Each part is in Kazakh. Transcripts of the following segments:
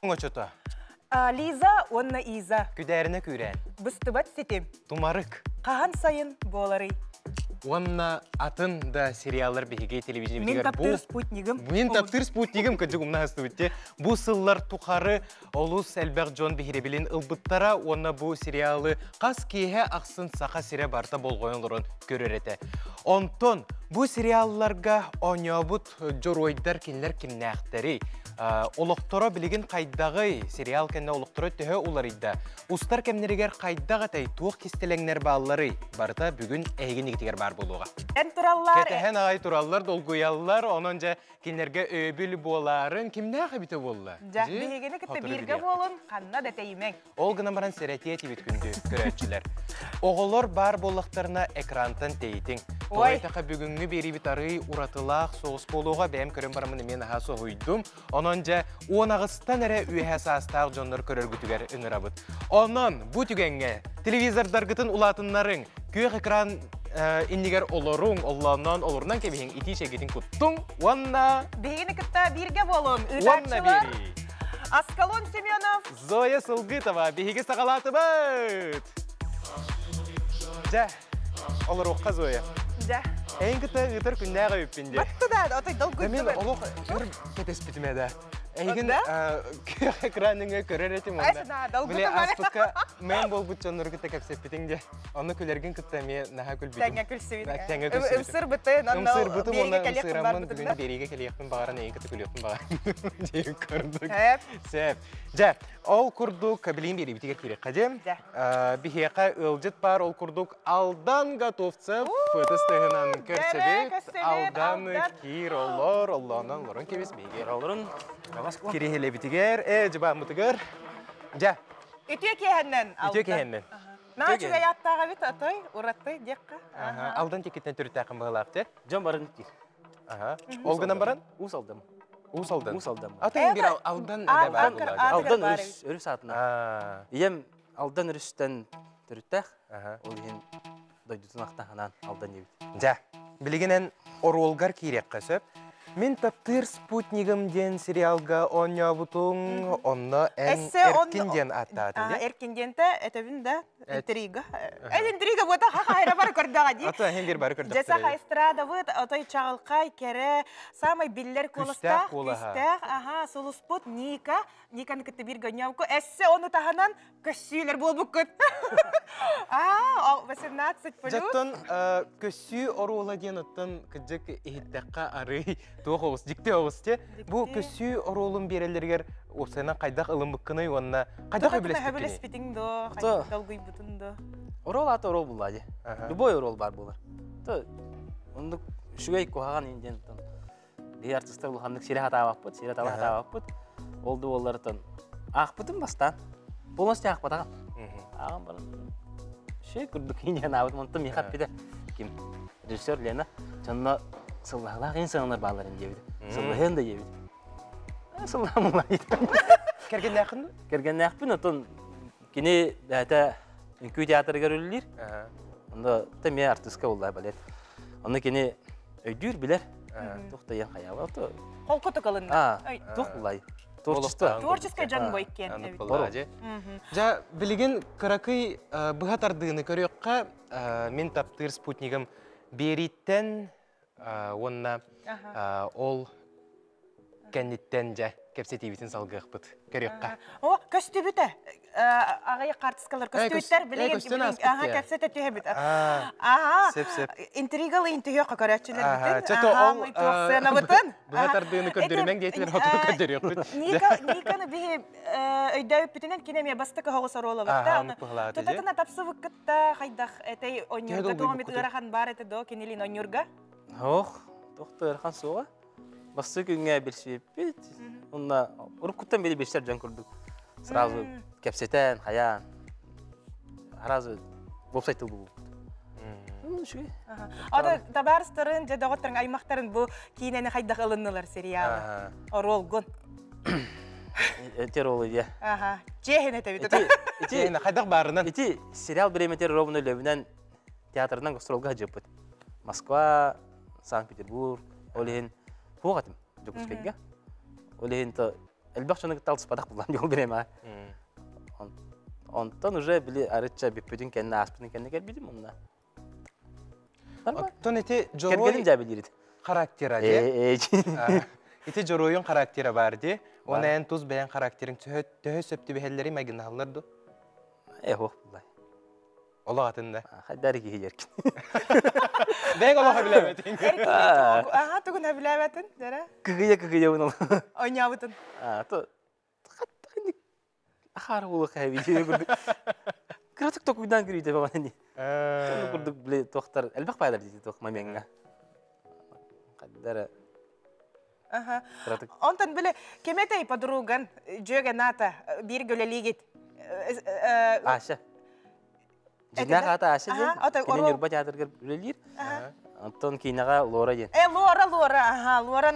Оңочото. Лиза, онна Иза. Күдәріне күрән. Быстыбат сетем. Тумарык. Қахан сайын болары. Онна атын да сериаллар беге телевизия Мен таптыр спутнигім. Мен таптыр спутнигім кыжыгымна хастыбытте. Бу сыллар тухары Олус Әлбәк Джон бихиребилин ылбыттара, онна бу сериалы қас кейе ақсын сақа сире барта болғойынлырын көререте. Онтон бу сериалларга онябут жоройдар кинлер кимнәқтері. Олықтора білеген қайдағы сериал кәнне олықтора төһе уларыйда. Устар кәмнерігер қайдағы тәй туық кестелеңнер баллары барыта бүгін әйген егітігер бар болуға. Кәтәхен ағай тураллар, долгуяллар, онынша кенлерге өбіл боларын кімне қабиті болы? Бігені кітті бірге болын, қанна да тәйімең. Ол ғына баран сәрәтия тебет күнді көрәтшілер. Оғылар бар болықтарына экрантан тәйтің. Тоғайтақа бүгінгі бері бітары ұратылақ соғыс болуға бәйім көрім барымын мен ағасы ұйдым. Онынша он ағыстан әрі үйәе састағы жонлар көрергітігер үнірабыд. Онын бұ түгенге телевизордар ғытын ұлатынларың көк экран иннигер олорун, олланан, олорунан кебейін ити шегетін күттің, онна... Бегені кітті бірге болын, Онна бері. Аскалон Семенов. Зоя Сылгытова, беге сағалаты бұд. Жа, олар оққа Зоя. Жа. Әйін күтті ғытыр күннәға өппенде. Бәтті да, отой дол көтті Мен олық үр кетес бітімеді. Әйгін көк экраныңа көрер етім онда. Біле аспытқа мен бол бұт жонлар күтті кәпсеп бітіңде. Оны күлерген күтті мен наға күл бітім. Тәңе күлсі Үмсір бітім, Үмсір бітім, оны үмсірамын бүгін береге келеқпін бағарын әйін күтті күлеқпін бағарын. Дейін көрдік. Сәп. Жа, ол күрдік, білейін бері бітігер керек қадем. Бихеқа өлжет бар, ол күрдік алдан готовцы фотостығынан көрсебет. Алдан кир олар, Алланан лорын кебес бейгер оларын. Кирихеле бітігер, жыба мұтығыр. Жа. Үтіе кехеннен. Үтіе кехеннен. Наға жүге яттаға бит, атой, ұраттай, декқа. Алдан текеттен түрі тақын бағылақты? Жан барын кир. Олғынан баран? Ус алдым. Ус алдан? Ус алдым. Атайын бір алдан әді бар бұлады? Алдан өріс атына. Ием алдан өрістен түріттәқ, ол ең дойдутын ақтағынан алдан ебіт. Жа, білігінен оролғар кейрек қасып, мен таптыр спутнигім ден сериалға оня бұтың, онна ән әркінден аттады. Әркінденті әтөбін да интрига. Интрига бұта қайра бар көрдіға дей. Ата ән бір бар көрдіға. Жаса қайстырада бұд, отой чағылқай, кәрі, самай биллер қолыстақ, күстақ, сұлы спут, Ника, Никаны күтті бір гөняуку, әсі оны тағынан көссүйлер бол бұқыт. 18 плюс. Жаттан көссүй оруыла ден ұттан күджік ехеттәққа арый туық оғыз, дикте оғыз те. Бұл көссүй оруылын берелергер осайна қайдақ ылым бұққыны, онына қайдақ өбілеспетің до, қайдақ долгый бұтын до. Орол аты орол бұлады. Любой орол бар бұлар. Онды шүгей қоғаған енден бей артыстар бұлғандық сире хата бақпыд, сире тала хата бақпыд. Олды олардың ақпытын бастан. Болмасты ақпытаған. Ағын барын. Шөй күрдік енен ауыд, мұнты меқап беді. Кем режиссер Лена, жанына сыллағылақ ең саңынар бағларын ебеді. Сыллағын да ебеді. Сыллағын мұла еді. Керген нәқын? Керген нәқпін, отын кені бәті үнкі театры көрілілер. Онда тәме артыстқа олай балет. Оны кені өйдір білер. Тоқта ең қаяла. Қолқыты қылын? Тоқ олай. Творческая жан бойкен. Жа, білеген қырақый бұғатардығыны көріққа мен таптыр спутнигім бериттен онына ол кәнеттен жа кәпсетебетін салғық бұд көріққа. О, көсті бүті. Ағайы қартысқалар көстөйттер білеген кәпсеті түйе бүт. Интригалы интүйеққа көрәтшілер бүтін. Чөті ол бұғатардығыны көрдірімен дейтілер отыр көрдіріқ бүт. Никаны бейі өйдәуіп бүтінен кенеме бастықы хоғысар ола бұтта. Тұтатына тапсы бұқытта қайдақ әтей ойнырға тоғамет ұрахан бар әті до кенелін ойнырға? Тоқты ұрхан соға. Басты күнге бершіп бет. Онда ұрып күттен бері бершілер жан көрдік. Сразу кәпсетен, қаян. Аразы веб-сайты бұл. Шүге. Ада табарыстарын, жадағыттарын, аймақтарын бұл кейінені қайдақ ылынылар сериалы. Орол гон. Этер олы, я. Чехен әті бүйті. Қайдақ барынан? Эти сериал біреметер ровны löbінен театрынан гастролға жөппіт. Москва, Санкт-Петербург, олеген. Пуғатым, жүкіскенге. Олеген элбах чоны гытталыс падак булан жол берем а. Онтон уже били арыча биппүдүн кенне аспытын кенне келбидим онна. Оттон эти Кергеним жорой жабилирит. характера же. Эти жоройын характера бар де. Оны ән туз бәйін характерин төһө сөптү бәһеллери мәгиналларду. Хох булай. Ола атында. Хайдар ки жеркин. Бәйін олаға біләметин. Ага, тугун хабилабатын, дара. Кыгыя бунал. Ойнабытын. То хаттык ахар улы хавиди гүрдүк. Кратык токуйдан кирди бабаны. Тону гүрдүк биле тохтар. Элбак пайдар диди тох маменга. Хайдар Ага. Онтан биле кеметей подруган жөге ната бир гөлелигит. Аша. Жина хата аша же. Ата Кенен юрба жадыргыр үлелир. Антон кинага Лора ден. Лора, ага, Лора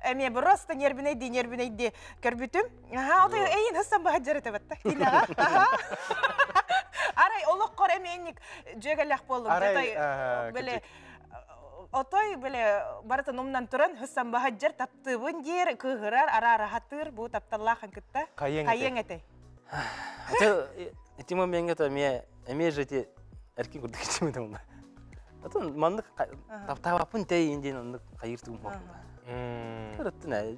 эме просто нервинейди көрбүтүм. Ага, ата эйин хасан бахаджары табатта. Кинага. Арай олоққор эменник жөгелек болдум. Арай биле Отой биле баратын умнан туран хасан бахаджар таптыбын жер кыгырар ара хатыр бу тапталлахан кытта. Кайын эте. Ата этимо менге то эме жете эркин курдук ичиме да. Атын мандык таптабапын тей инден ондук кайыртуу мокта. Кырыттына.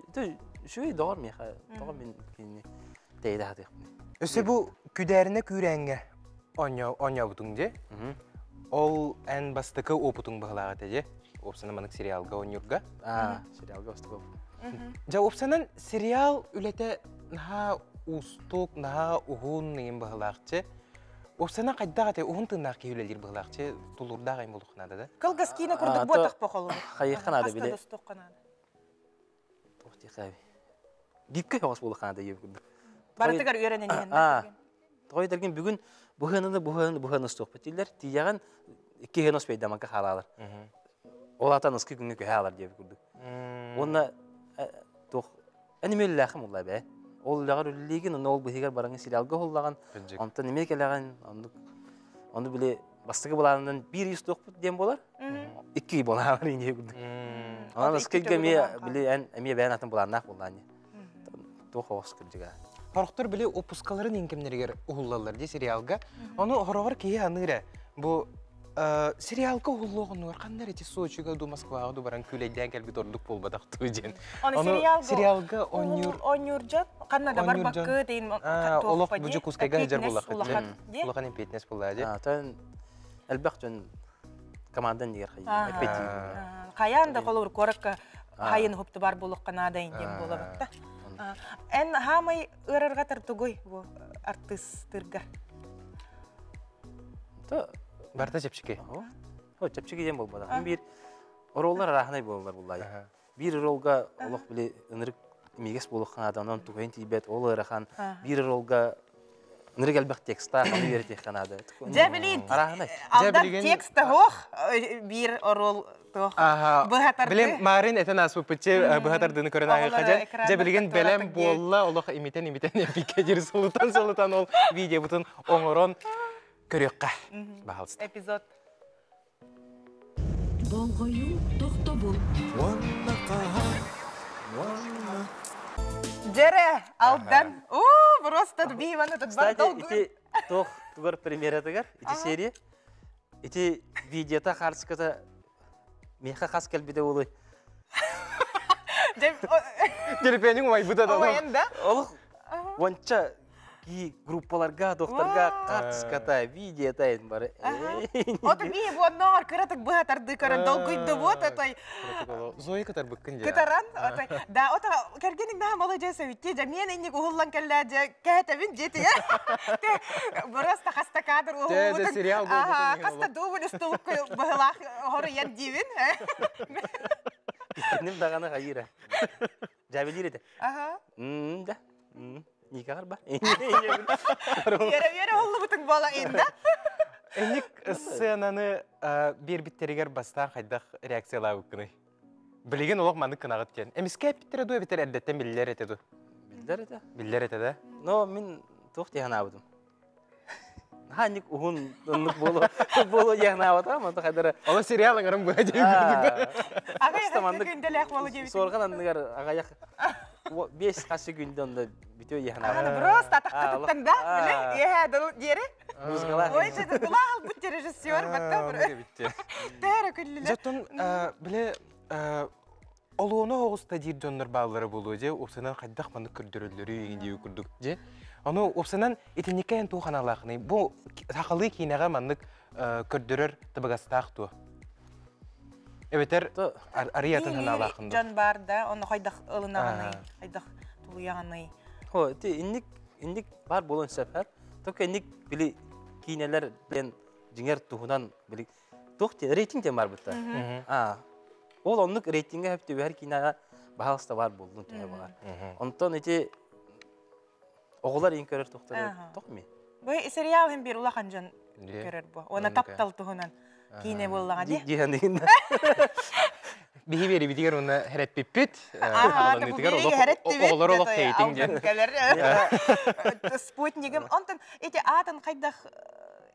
Шуй доор меха. Тоо мен кине тейде хатык. Өсө бу күдәріне күрәңге оня бутуң же. Ол ән бастыкы опутуң бағылаға теже. Опсана манык сериалга онюрга. Сериалга остук. Жа опсанан сериал үлете наха устук, наха ухун нейін бағылақчы. Опсана қайдага те ухун тыннақ кейулелер бағылақчы тулурдағайын болуқынады да. Кылгас кийне курдук ботак бақолу. Хайыққанады біле. Хаста достук қанады. Тохти қаби. Бипке хоғас болуқанады ев күрді. Барытыгар үйренен Той дерген бүгін бұханы стоқ бітілдер. Тияған 2 хенос пейдаманка халалар. Олатан ысқы күнге көй алар деп күрдік. Онна тоқ әнемелі ләқім олай бәй. Ол лағар үлілеген, оны ол бұхегер бараңын сериалға олаған. Онта неме келеген, оны біле бастығы болағынан 1 стоқ бұт дем болар. 2 болағалар ене күрдік. Онан ысқыға біле әме бәйін атын боларнақ болған. Тоқ оғыз күрдіға. Парықтар біле опускаларын енкемнергер ұғылалар де сериалға. Оны оғырағыр кейі аныры. Бұл сериалға ұғылығын ұғыр қандар еті Сочиға ду Москваға ду баран күлейден кәлбет ордық болбадақ тұйден. Оны сериалға онюр жан, қаннада бар бақы дейін олық бұжы күскайға жар болақ. Олықан емпетнес болады. Әлбәқ жөн командан егер қайын. Қаян да қолыр көріккі қайын ғыпты бар болық қанада енден болабытта. Ән хамай ұрарға тартугой бұл артыстырға. Барта жепшіке? Жепшіке дем болмады. Bir ороллар арахынай болылар бұлай. Bir оролға олық біле ұнырық мегес болық қанады, онан туғайын тейбет, ол ырахан. Bir оролға ұнырық әлбәқ текста қаны веретек қанады. Жәбілін, алдан текста хоқ, bir орол тоқ. Білем, марын әтін асып бұтче бұғатардыны көрін ағыққа жән. Жәбілген бәлем болла, олық имитен әпеке дер солытан ол видео бұтын оңырон көрекқа бағалысты. Эпизод. Болғойу тоқты бұл. Жере, алдан. Просто бейманы тұт бар долгы. Кстати, ити тоқ тұғыр премьера тұғыр, ити серия. Ити видеота қарсықыта меха қас кәлбеде олы. Жерпенің оңай бұтады. Олық, онша ки группаларға, доқтарға қатысқата, видеота едің бары. Оты бейі бұннағар күретік бұғатарды көрін долгүйді бұд, отай. Зои катар бұққын жа. Кытаран, отай. Да, ота кәргенің наға малы жайсы өтте, жа мен енек ұғылан кәлі кәтәбін жеті. Бұрыста қаста кадр ұғыл бұтын. Жә сериал бұл бұтын. Қаста дұғын үстілік бұғылақ ғоры ен дейбін. Нім дағаны ғайыра. Жәбелер еді. Да. Никағар ба? Ере олы бұтын бола енді. Әнік сценаны бір біттерігер бастан қайдақ реакциялау күні. Білеген олық маңды кынағыт кен. Әміске әпіттері ду әбіттер әрдеттен білілер етеді? Білілер етеді. Но, мен тоқ дейін абыдым. Ханник ұғын болу дейін абыдым, мұнты қайдары. Ола сериалың ұрым бұға дейін көрдік. Ағай күнделек болу дейін. Сорған андығар ағаяқ 5 қашы күнде онда бүтө яхана. Аны просто атақтықтың да, біле, ехәді дері. Ой, жеді бұлағыл бұтте режиссер, бәтті Тәрі күлілі. Жаттон, біле, олуына оғыста дейір доннар бағылары болу де, опсынан қайдақ маны күрдірілері егіндеуі күрдік де. Оны опсынан етінекайын туған алақыны. Бұл тақылы кейінеға манлық күрдірір тұбығастақ туы. Эбетер ариятын хана алақынды. Жан бар да, оны қайдақ ылынағаны, қайдақ тұлияғаны. Инник бар болуын сәпәр. Только инник білі кейінелер білен жіңер тұғынан білі. Тоқты рейтинг де бар бұтта. Ол онлық рейтингі әпті бәр кейінеға бағалыста бар болуын түйе бағар. Онтан әте оғылар ең көрер тоқтары тоқ ме? Бұл сериал hem bir улақан жан көрер бұл. Оны таптал тұғынан кейіне болуға де. Дейін дегенде. Bihi beri bitiger onu heret pipit. Bu biri heret pipit. Oğlar olaq teyting de. Sputnigim. Ondan eti атын қайдақ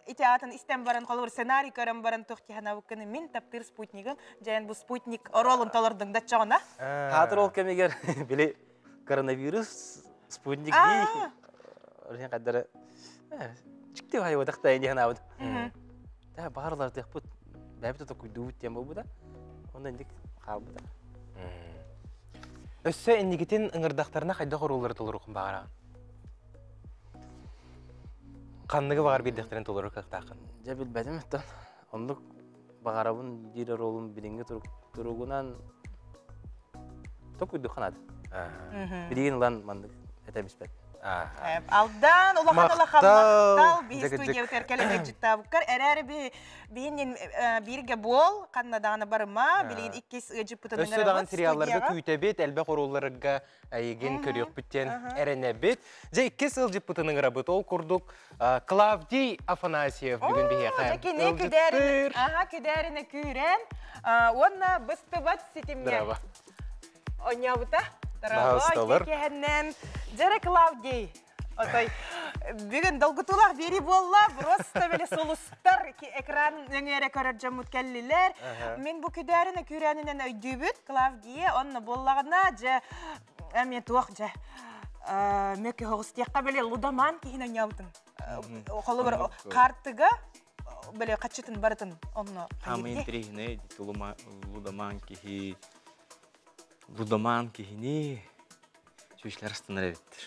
ити атын истен баран қалыр сценарий көрім баран тоқти хана бүкіні мен таптыр спутнигім. Жәйін бұл спутник ролын талырдың да чағына. Қатыр ол кәмегер біле коронавирус спутник дей. Өрген қадары чікте бай одақта әйне хана ауды. Бағарлар деқ бұд бәбіті тоқ күйді өттен бұл бұда. Онда ендік қал бұда. Өссі әндігетін ұңырдақтарына қайда құрулары толыр ұқын бағараған? Қанныға бағар бердіқтерін толыры қақтақын? Жа білбәдім өттен. Ондық бағарабын дейір ролын білінгі тұруғынан тоқ күйді қанады. Білеген ұлан мандық әтәміз бәді. Алдан улахан улахаммақтал бейі студия өтеркелемек жытта бұққар. Әрәрі бейінен бірге бол, қаннадағаны барыма, білеген иккес өжіп бұтының Өссі даған сериалларға күйті бет, әлбә құруларыға әйген көрек бүттен әріне бет. Жа иккес өжіп бұтының рабыт ол құрдық Клавдий Афанасьев бүгін бейе қайым. Күдәріні күйрен, онна бұсты бат сетімген. Оня бұта? Дорогой, кехеннен, Джере Клавдий. Бүгін долгутулақ бері болла, просто бәлі солыстар экран өңері көрір жамут кәлілер. Мен бұл күдәріні күрәнінен өйдүйбіт, Клавдий, онны боллағына жа, әмен туақ жа, мөкі хоғыстияққа бәлі лудаман кейін өңяутын. Қолы бір қартыға, бәлі қатшытын барытын, онны қайырде. Будаман кихини чүшләр станар эттер.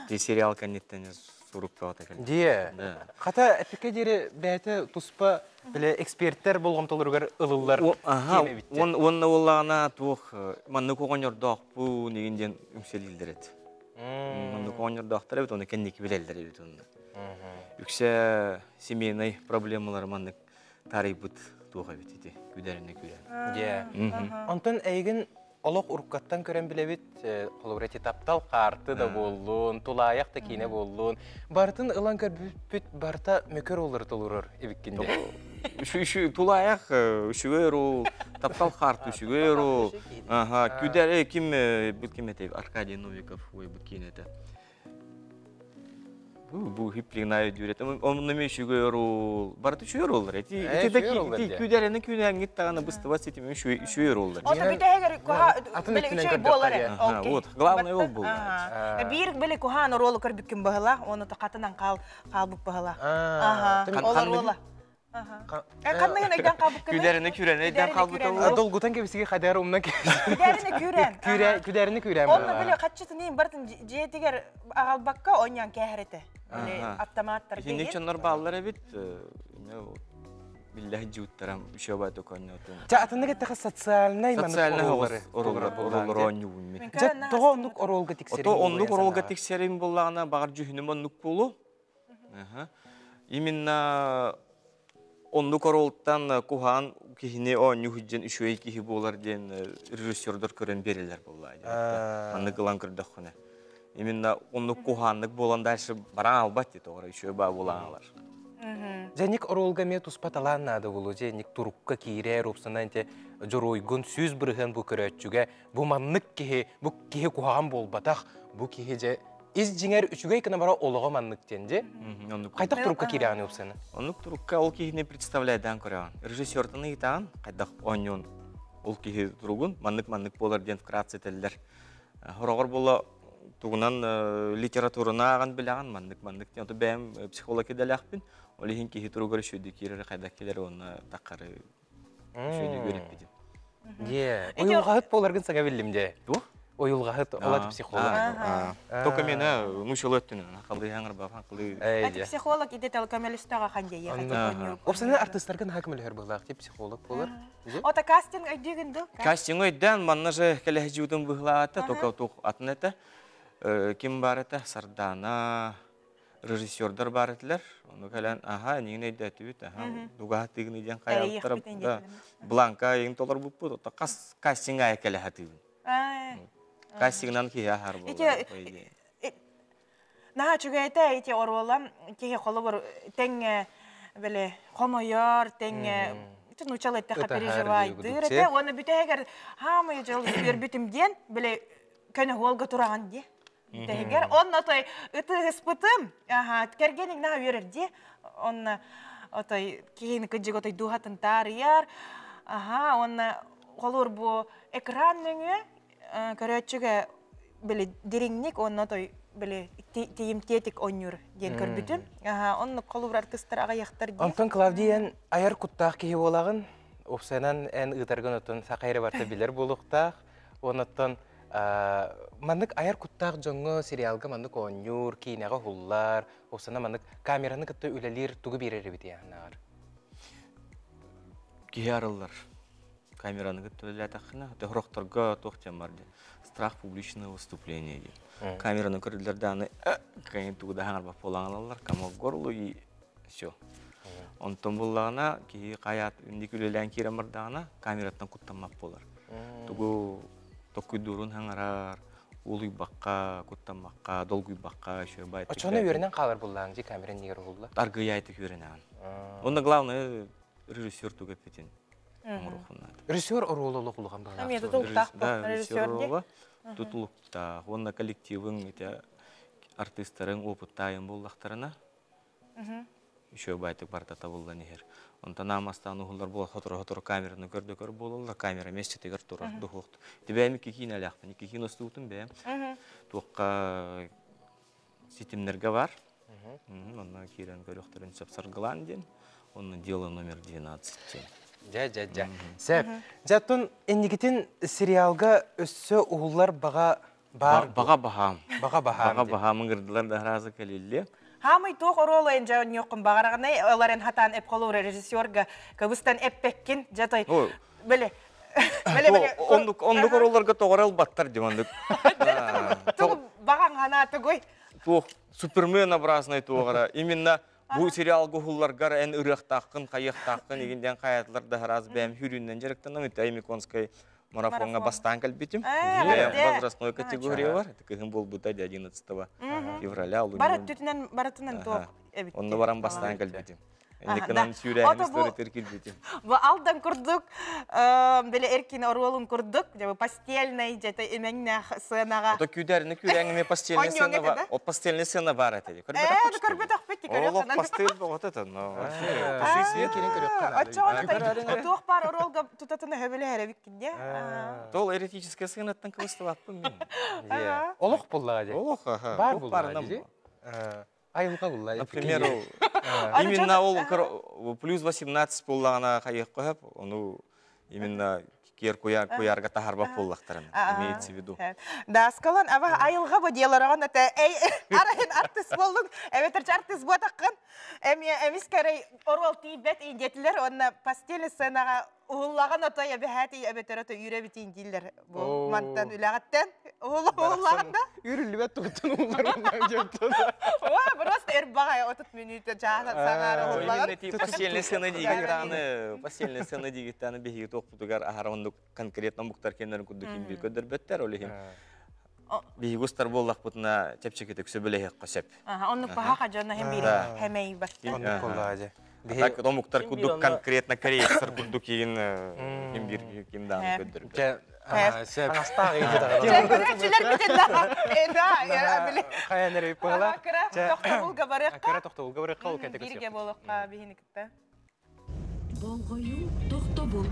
Ди сериал канеттен сурупта ата кел. Дие. Хата эпике дере бәте туспа биле эксперттер болгон толургар ылылар теме битте. Онна уллана тух манны когоньордак бу негенден үмселилдерет. Манны когоньордактар бит оны кенники билелдер бит оны. Үксе семейный проблемалар манны тарибут туга бит ити. Күдәренә күрә. Дие. Антон әйген олық ұрыққаттан көрен білебет, қолығыреті таптал қарты да болуын, тулаяқ да кейіне болуын. Бартын ұлан көрбіт барта мөкір олыр тұлырыр ебіккенде. Тулаяқ үшіге еру, таптал қарты үшіге еру. Күдәрі кім бүткеметей, Аркадий Новиков бұт кейінеті. Бұл хиплигнайы дүйрет. Онымен үшіге еру, барты үшіге еру олар. Күдәрінің күнәңгет тағаны бұстыва сетімен үшіге еру олар. Ота бүті әгер білі үші болары. Главный ол бұл. Бір білі күханы ролы көрбіккен бағыла, оны қатынан қалбық бағыла. Олар рола. Қаннығын өйден қалбық кені? Күдәріні күрен, өйден қалбық кені? Долгутан кебісіге қадары ұмынан Күдәріні күрен. Күдәріні күрен. Оны білі қатшысын ең бартын жетігер ағалбаққа ойнан кәхіреті. Автоматтар деген. Хинник чоннар баллар әбет, билләхи жуттарам, үші байды көңнеутын. Атынығы тағы социальный оролар ойнуын. Тоғы онлық оролға тексерім. Онлық оролға тексерім болағына бағар жүхінім онлық болу. Именно онлық оролттан куған кихіне ойны хүджен үшөй кихи болар ден режиссердер көрін берелер болайды. Анны қылан көрдіқ құны. Именно онлық куханлық болан дальше баран албат деді оғыр үшөй ба болан алар. Жәнік оролға ме тұспаталан нады болу, жәнік тұрыққа кейре рұпсынан те жұройгын сүз бірген бұл көрәтчіге, бұл маннық кеге, бұл кеге куған болбатақ, бұл кеге же из жеңер үшіге екіні бара олығы маннық тенде, қайтақ тұрыққа кейре аны ұпсаны? Онлық тұрыққа ол кегіне представляйдан көріған. Режиссертыны етаған, қайдақ ойнуын ол кеге тұрығын, маннық болар ден вкратце тәлілер Хорогор була тугунан литературына аган билеген мандык тен бәм психолог иделәхпин. Олихин ки хитру görüşüdü кире кайда келер оны такары шөйдү көрөп бит. Уюлгахыт боларгын сага билимде. Уюлгахыт олат психолог. Только мені мушыл өттүн. Акылды яңыр бафан кылды. Психолог идет камелистага ханже ягы. Опсана артистларга хакимлер булак деп психолог болар. Ота кастинг айдыгынды. Кастинг ойдан манна же келе жудун быглаата тока тук атнета. Ким бар это? Сардана режиссердар бар этлер. Onu kalan aha ningine dətüt aha duga tigni jan kayaltırıp da blanka yin tolar bu puto ta casting ay kala hatu. Castingnan ki ya har bu. Na çügeyte ite orwalam ki xolo bir ten böyle komoyor ten bütün uçalı ta переживайды. Рете оны бүте эгер хамы жыл бер бүтүм ден böyle көне холга тураган ди. Тэгэр он отой ыты испытым. Ага, кергенин на верерди. Он отой кийин кыжык отой духатын тарыяр. Ага, он холор бу экранныгы көрөчүгө биле диреңник он отой биле тиим тетик онюр ден көрбүтүм. Ага, он колур артисттар аяктар ди. Антон Клавдиен аяр куттак кии болагын. Опсанан эн ытаргын отон сакайры барта билер болуктак. Онотон мандык аяр куттак жоңго сериалга мандык онюр кинага хуллар. Опсана мандык камераны кытты үлелер тугу берер бит янагар. Киярылар. Камераны кытты үлелер такына, тохрокторго тохтем барды. Страх публичного выступления. Камераны көрдүлөр даны кайын тугуда хаңар бап болаңалар, камок горлу и всё. Онтон буллагына ки каят индикүлелен киремирдана камераттан куттамап болар. Тугу токуйдурун хаңарар, улуй бакка, куттамакка, долгуй бакка, ещё байт. Очону өренен калар буллаң ди камера нигер булла. Таргы айтып өренен. Онда главный режиссер тугап кетен. Режиссер орололук булган бала. Мен тутулуктак режиссер ди. Тутулукта, онда коллективың эте артисттарын опыттайын булдактарына. Ещё байтык бартата булла нигер. Онда намастан угулдар бул хотор камераны көрдөкөр болулар, камера месте тегер турар духукт. Дебеми кикин алякпын, кикин остутун бе. Туакка ситимнерге бар. Онда кирен көрөктөрүн сапсар Гландин. Оны дело номер 12. Ja. Сәп. Жаттон эндигитин сериалга өссө угуллар бага бар. Бага бахам. Бага бахам. Бага бахам гырдылар да разы келилли. Хамый тох ороло энжа нёкун багараганы оларын хатан эп колор режиссерга кыбыстан эппеккин жатай. Беле. Ондук оролорго тогорал баттар димандык. Туг баган гана тугой. Тух Супермен образный тогора. Именно бу сериал гухулларга эн ырыктакын, кайыктакын дегенден каятлар да раз бәм хүрүннән жеректен Митайми Конской марафонга бастан калбитим. Возрастной категория бар. Кыгын болбута 11 февраля. Баратынан тох. Онда барам бастан калбитим. Эндикенен сүрәгән история теркилбитим. Бу алдан курдук, беле эркин оролун курдук, жаба постельный жата эменне сценага. Ото күдәрне күрәңне постельный сцена бар. О постельный сцена бар әтә. Көрбөтөк бетти көрөт. О постель вот это, но. Шишие керек көрөт. Ача тох бар оролга тутатына хөбеле хәрәбиккинде. Тол эретическая сценаттан кылыстыбаппын мен. Олук буллага ди. Олук, бар буллага ди. Айылга булла. Например, именно ол плюс 18 буллагана кайык коеп, ону именно кер куярга тахарбап буллактарын имеется в виду. Да, скалан ава айылга бу диялараган ата арахин артист болдун. Эветер артист бу таккан. Эмис керей орол тибет индетлер онна постель сценага уллаган ата я бехати эветер ата юребитин диллер. Бу мантан улагаттан уллаганда Үрүлүбөт тугутун улларынан жөптөн. Просто эрбага 30 минут жаана саңара уллаган. Именно постельный сцена дигитаны, постельный сцена дигитаны беги токпутугар ахаронду конкретно муктар кенерин кудукин бир көдөрбөттөр олихим. Бигустар боллак бутна чепчекете көсөбөле косеп. Онну паха жана хем бири хемей бар. Онну коллажы. Так домуктар кудук конкретно корейцтер кудук кийин ким бир кимдан көдөрбөт. Аңастағы еді дағыда. Көрәкшілер бітеді да. Қаяныр өйіп бағала. Тоқтығылға барыққа. Акыра тоқтығылға барыққа ол кәтек өсек. Бірге болыққа бейінікті. Болғойу тоқта бол.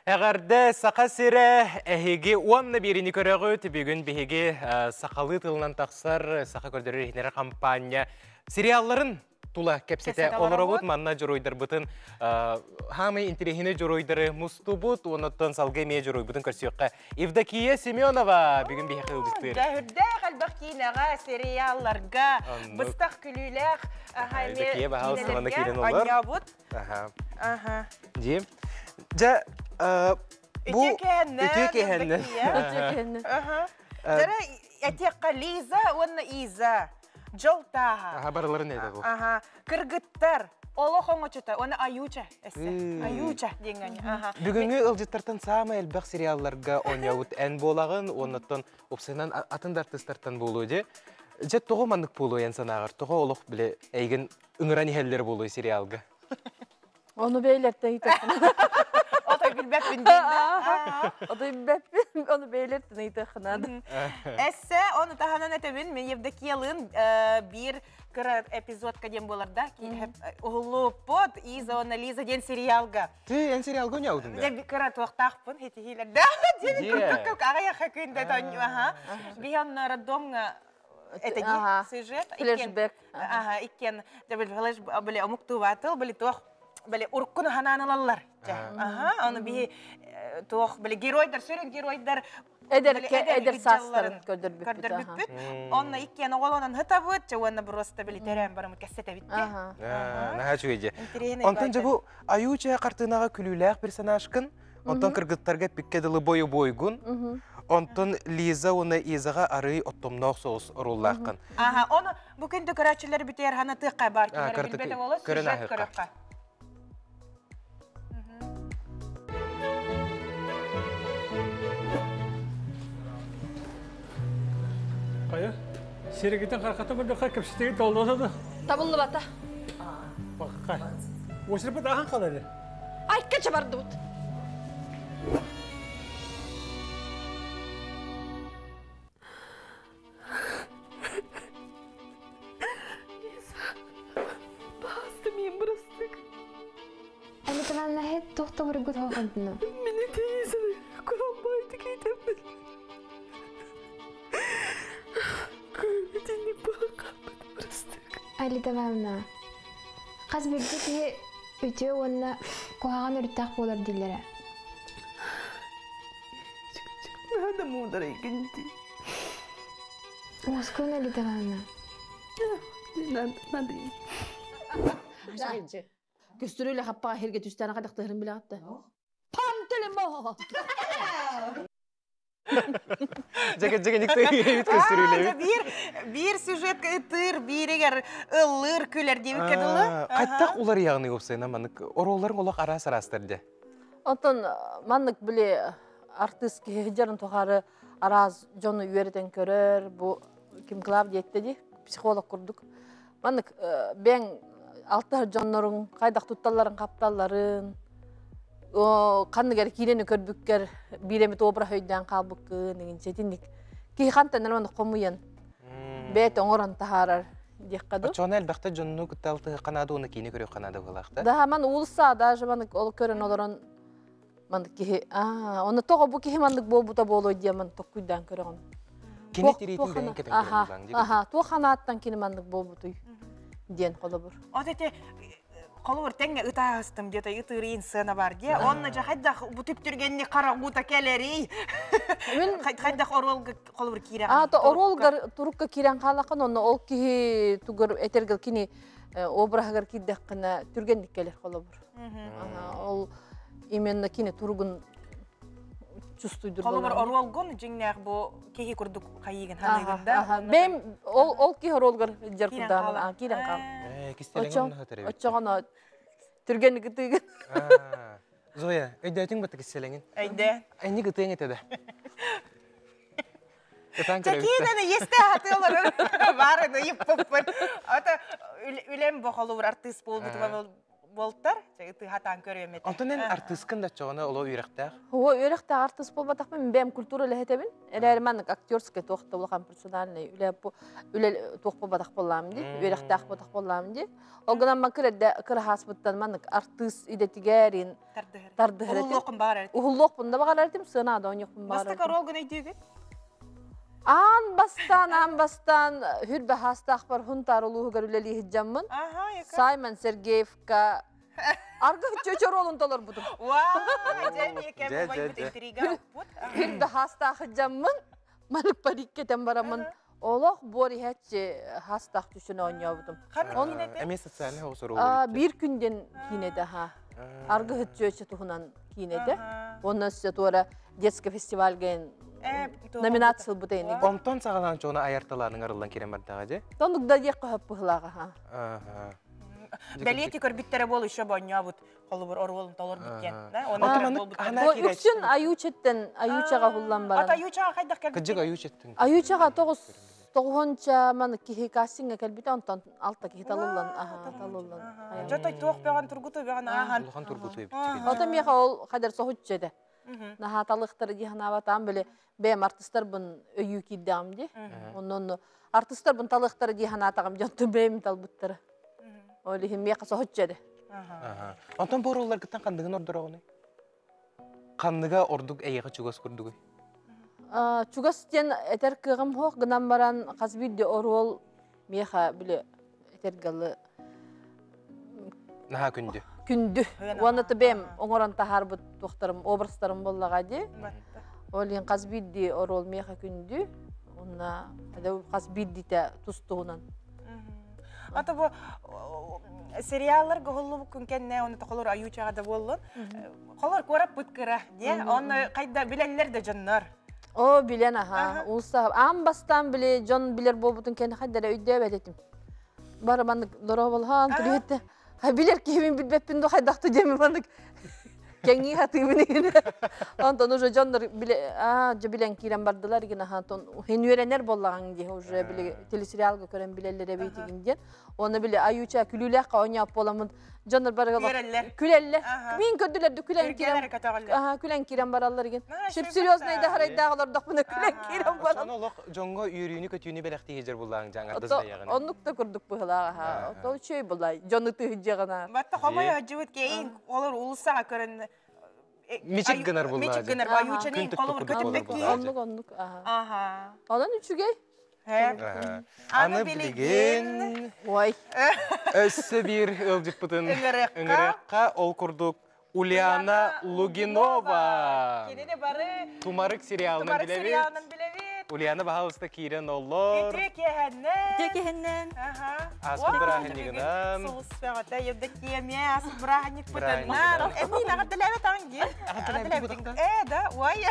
Әгәрдә сақа сире әһиге уанна берини көрәгө тибегүн беһиге сақалы тылынан тақсар сақа көрдөрөр ихнере компания сериалларын тула кепсете олоробут манна жоройдар бутын хамы интерехине жоройдары мустубут оноттон салгы ме жорой бутын көрсөккө Евдокия Семенова бүгүн беһи кылдыктыр. Дәһүрдә хәлбәкинәгә сериалларга быстак күлүләр Евдокия баһал сагына килен олар. Аябут. Ага. Ди. Ja bu Ütükehenne. Dere etiyakka Liza, onna Iza. Joltaha. Haberleri neydi bu? Aha. Kırgıttar. Olo hongoçuta, ona Ayuça esse. Ayuça dengani. Aha. Бүгүнгү ылжыттартан саама элбек сериалларга ойнабыт эн болагын, оннотон опсынан атын артисттартан болуу же. Же того мандык болуу эн санагыр. Того олох биле эйген үңүрани хеллер болуу сериалга. Onu beylertte hitakına. O da bilbek binden. O da bilbek onu beylertte hitakına. Esse onu tahanan etemin men Евдокиялын bir kıra epizod kadem bolarda ki hep oğlu pot Iza ona Liza den serialga. Ты эн сериалга ойнабытың да? Я bir kıra toqtaqpın heti hilerde. Deni kurtuk araya hakında tanyo aha. Bir он роддомга это сюжет. Flashback. Aha ikken de bil flash böyle amuktuvatıl böyle toq böyle urkun hananalar. Aha onu bir toq böyle geroylar sürekli geroylar Eder sasların kördürbüt. Onna ikken oğlanan hıtabıt, çavana просто böyle terem baramı kassete bitti. Наха чуйже. Онтон же бу Аюча картынага күлүләк персонажкын, онтон кыргыттарга пиккедилы бою бойгун. Онтон Лиза оны Изага ары оттомнок соус роллаккын. Aha, onu bugün de karaçıları biter hana tıqa bar. Bilbete ola süjet kırıqqa. Kaya, şirketin karkatı burada kapsiteli doldu da. Tabullu bata. Bak kay. O sırada daha kalır. Ay kaça bardı bu. Bastım yem bırastık. أنا طبعا لهيت تعتبر جودها غدنا من تيزة كلهم بايتك يتمل. كنتني بقى بطرستك. اللي تبعنا قص بيجيك هي أتيو ولا كوهان رتاق ولا ديلرا هذا مو دريك انتي. واسكونا اللي تبعنا نادي. Sadece. Gösteriyle happa herge tüstana kadar tırın bile attı. Pantelemo. Жеге никто үйрөбүт көстүрүлөбүт. Bir süjet tır, bir eğer ılır küler diye kadılı. Кайттак улар ягыны опсайна манык оролларын олак ара сарастырды. Ondan manlık bile artist ki hicrın toharı araz jonu üyerden körür. Bu kim Claudia dedi, psikolog kurduk. Manlık ben altı jonların kaydak tutalların kaptalların o kanı geri kireni körbükker biremi topra höyden kalbıkkı negin çetinlik ki kantan manlık komuyan bet oran taharar dikkadu. Чон элбекте жонну кыталты канада уну кийини көрө канада булакта. Daha man ulsa da manlık ol körün olaran manlık ki onu toğa bu ki manlık bu da bolo diye man tokuydan körün. Кини тиритин бен кепен көрөм. Aha, tu kanattan kini manlık bu butuy diyen kolabur. O dedi Kolur tenge ıtağıstım diye ıtırıyın sığına var diye. Onunla hayda bu tip türgenini kara uta keleri. Hayda orolga kolur kiren. Ta orolgar turukka kiren kalakın onu ol ki tugur etergel kini obrahagar kiddekine türgenlik gelir kolabur. Ol imenna kini turgun çustuydur. Kolur orolgun jinner bu kehi kurduk kayıgın hanıgında. Ben ol ki orolgar jarkudan kiren kal. Açağına türgenlik gıtıyın. Zoya, öydötün batık istelenин. Öyle. Ayni gıtıyın etede. Çekiyden yeste hatırlar. Vardı yıppıppın. Ata ülem bu kolur artist bol болттар, тыхатан көрөмет. Антонен артисткын да чоғына оло үйрәктәк. О, үйрәкте артист болбатак мен бәм культура лехетебин. Элерманнык актерский тохта булган персональный үле тох болбатак боллам ди. Үйрәктәк болбатак боллам ди. Олгынан макредде кыр хаспыттан маннык артист идетигерин тардыгыр. Уллоқын бар әрет. Уллоқ бунда багар айтым сына да оньоқ бун бар. Бастыка рол гына идеге. Ан бастан хүрбе хастах бар хунтар улугу görüleli hicamın. Aha, яка. Саймон Сергеевка аргы чөчөр олун толор бутум. Вау, және кем бай бит интрига бут. Хүрбе хастах hicamın малык париккетен барамын. Олох бори хэтче хастах түшүнө ойнобудум. Әме социальный хоғысыр Bir күнден кинеде ха. Аргы чөчө тухунан кинеде. Ондан сөз туара детский фестивальге номинация бутайны. Онтон сағалан чоғына айарталарының арылан керем бардыға же? Тондук да дек қағып бұғылаға ха. Бәлеті көрбіттері бол үші бәнья бұд. Қолы бір орғылын толыр біткен. Үксін аючеттен аючаға хуллан барам. Ат аючаға қайдақ кәлбіткен? Кыджық аючеттің? Аючаға тоғынша маны кихи кастинга кәлбіті, онтан алта кихи талулан. Жотой тоқ бәған тұргұты бәған аған. Улған тұргұты Ота меха ол қадар соғыт жеді. Нахаталықтары дихана батам біле бәм артистар бұн өйі кейдіғам де. Онын артистар бұн талықтары дихана атағам жонты бәм талбыттары. Олі меха соғыт жеді. Онтон бұл олар күттен қандығын ордыр оғыны? Қандыға ордық әйеға чугас көрдігі? Чугас тен әтер кығым хоқ гынан баран қазбейді орол меха біле әтер галы Наха күнді? Күнді. Онаты бәм оңыран тахар бұд тоқтарым, обрастарым боллаға де. Олин қазбейді орол меха күнді. Онна қазбейді те тұстуғынан. Ата бұл сериаллар ғолы бұл күнкенне, оны қолыр аючаға да болын. Қолыр көріп бұткыра, оны қайда біләлілер де жонлар. О, білен аға. Улса, ан бастан біле, жон білер бол бұтын кені қайдара өйді әбәт етім. Бары мандық дұра болған, түрі Билер кебин билбеппин до хайдақты деме мандык. Кеңи хатыбын. Антон уже жондар билен кирен бардылар гена хантон хенюренер боллаган ди уже биле телесериалга көрөн билелер эбейтигинден. Оны биле аюча күлүлөк ойноп боламын. Жондар барга күлеллер. Мен көдүлөрдү күлен кирен. Күлен кирен баралар экен. Шип серьезный да харайдагылар докмуна күлен кирен баралар. Сонолок жонго үйрүүнү көтүүнү белекти хежер буллаган жаңардыз да ягына. Оннукта көрдүк булага. Ото чөй булай. Жону тыгыжагана. Батта хомой ажыбыт кейин олар улусага көрөн Мичик гынар булла. Мичик гынар аючанын колу көтөппек кейин. Оннук. Анан үчүгей. Аны билеген. Ой. Өссө бир ылжык бутын ыңырыкка ол курдук Ульяна Лугинова. Кенене бары Тумарык сериалынан билебит. Ульяна бахалыста кирен оллор. Текехеннен. Аспындыра хенигынан. Соғыспағата ебді кеме аспындыра хенник бұтыннан. Әмін ағадыләбет аңги. Ағадыләбет. Да, ой.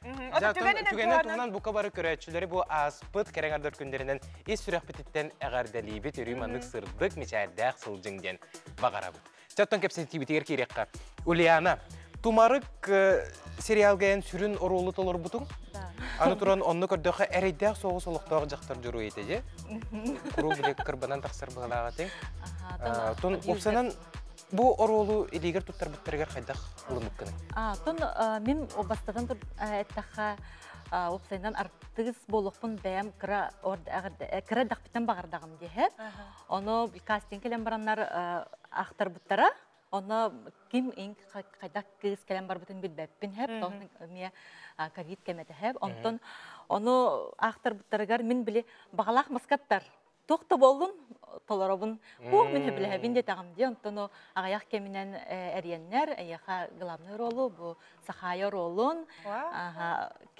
Түгенен туғынан бұқа бары көрәтшілері бұл аспыт кәреңардыр күндерінен ес сүрәқ бітіттен әғардәлейбет үреймандық сырдық мечайдақ сылжыңден бағарабыт. Жаттан кәпсен тибетігер керекқа. Ульяна, Тумарык сериалгайын сүрін оролы толыр бұтың? Аны тұран онны көрдіғі әрейдәқ соғы солықтағы жақтар жүру етеде. Құру білек кірбанан тақсыр бұғалағатың. Тон опсанан бұл оролы елегер тұттар бұттарығар қайдақ ұлымық күні? Тон мен обастығын тұр әттіға опсайынан артығыз болуқпын бәйім кіра дақпеттен бағардағым дейі. Оны кастинг келен баранлар ақтар бұттара. Оны ким ең қайдақ кыз келен бар бұтын білбәппін әп, тоғының мия ковид кәметі әп. Онтын оны ақтар бұттарығар мен біле бағалақ маскаттар. Тоқта болдың, толарабын, мен біле әбін де тағым де. Онтын ағаяқ кемінен әреннер, әйеға главный ролы, бұл сақайы ролын,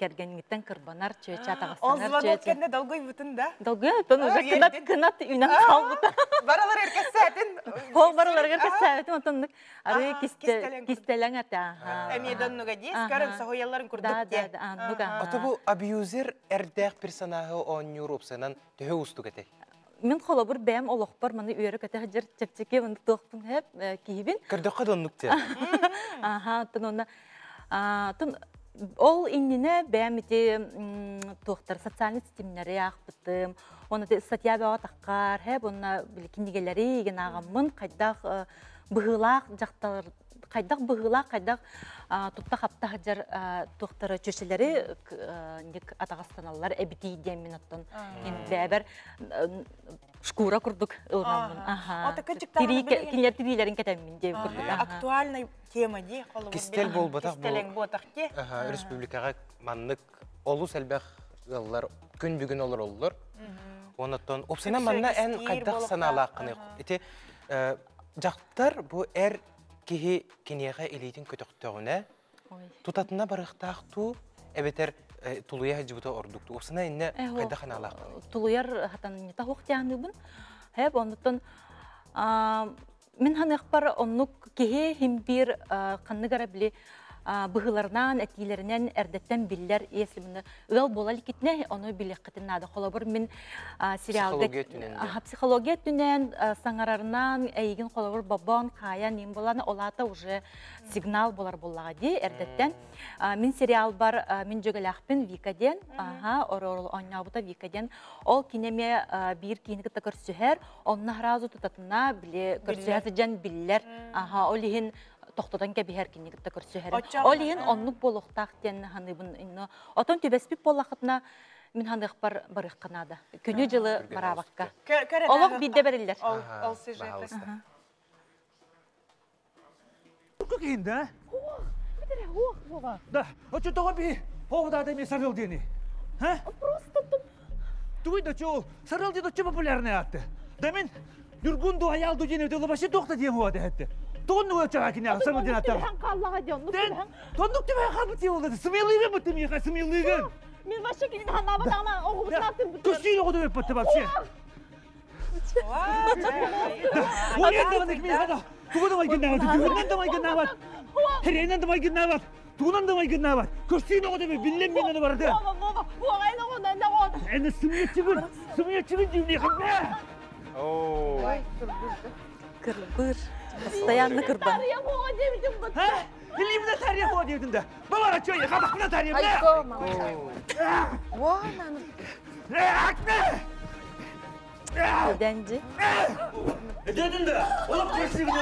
кәргеніңіттен кірбанар, чөйчі атағасынар. Ол звонок кәнде долгой бұтын да? Долгой, онтын уже кынат үйнен қал бұта. Баралар әркес сәтін? Ол баралар әркес сәтін, онтын ары кистелен әті. Әмейден нүге дейс, көрім сағойаларын күрдік де. Ата бұл абьюзер әрдәқ персонажы онюр опсанан түхі ұстық әтей? Мен қолы бір бәм олық бар, маны үйері көті жыр чепчеке мұнды тоқпын әп кейбін. Кірдіққа донлық те? Аха, тұн оны. Тұн Ол иннине бәмите туохтар социальный системнәре яқпытым. Оны статья бәға таққар, һәп онна киндигеләре еген ағамын қайдақ бұғылақ жақталар, қайдақ бұғылақ, қайдақ тұтта қапта хаджар туохтары чөшелері атағастаналар әбіті деймін оттан. Бәбір шкура күрдік ылғамын. Кинер тирилерін кәтәмін дейм күрдік. Актуальный тема дей. Кистел бол батақ Кистелең ботақ де. Республикаға маннык олус әлбәқ ғыллар күн бүгін олар. Онаттан опсана манна ән қайдақ саналаққыны. Эти жақтар бұл әр кеге кенеға елейтін көтіқтіғіне тұтатына барықтақ ту әбетер тулуя жібіті ордуқты. Опсана әнне қайдақ саналаққыны. Тулуяр хатан не тағуқ тияғыныбын. Әп онаттан мен ханық бар оннук кеге химбир қанныгара білі бұғыларынан, әтилерінен әрдеттен білдер есліміні ұғал болалы кетіне, оны білек қытын нады. Қолабыр мен психология түнен саңарарынан әйген қолабыр бабан, қаян, ем боланы олата уже сигнал болар болаға де әрдеттен. Мен сериал бар, мен жөгіләқпін Викаден, оры ойнауыта Викаден. Ол кинеме бір кейінігі көрсүхер, онына разу тұтатына біле көрсүхер жан білдер. Ол еген тоқтадан кәбігер кенегітті көрсөһәрі. Олейін оннық болуқтақ ден ханыбын инно. Отон төбеспіп болақытына мен ханық бар барық қанады. Күні жылы барабаққа. Олық бидде берілдер. Ол сюжеті. Күк енді, а? Да, очу тоға бей, оғыда адайме сарыл дені. Просто туй да чол, сарыл дені очу популярный атты. Да мен дүргунду аялду дені өтелі башы тоқта ден хуады әтті. Тонну өтчаға кене сарыл дені аттар. Тоннук тебе қабыты олады, смелыйгын бұтты меха, смелыйгын. Мен башы кейін ханабы дағынан оғыбын аттым бұтты. Көстейін оғыды өп бұтты бапше. Оғын дағындық меха. Туғынан айгын нағады, дүгіннен дам айгын нағад, херейнен дам айгын нағад, туғынан дам айгын нағад, көштейін оғы дәбе, білем менені барды. Оғайны оғын, әнді оғын. Әні сымиетчігін жүйіне қанбе. Кырбыр, постоянно кырбан. Тария оға демедім бұтты. Білімді тария оға демедім да. Бабара чөйе, қадақына тария біле. Айко, мамаша. Акне! Ödenci. Ödedin de, oğlum kursu gidiyor.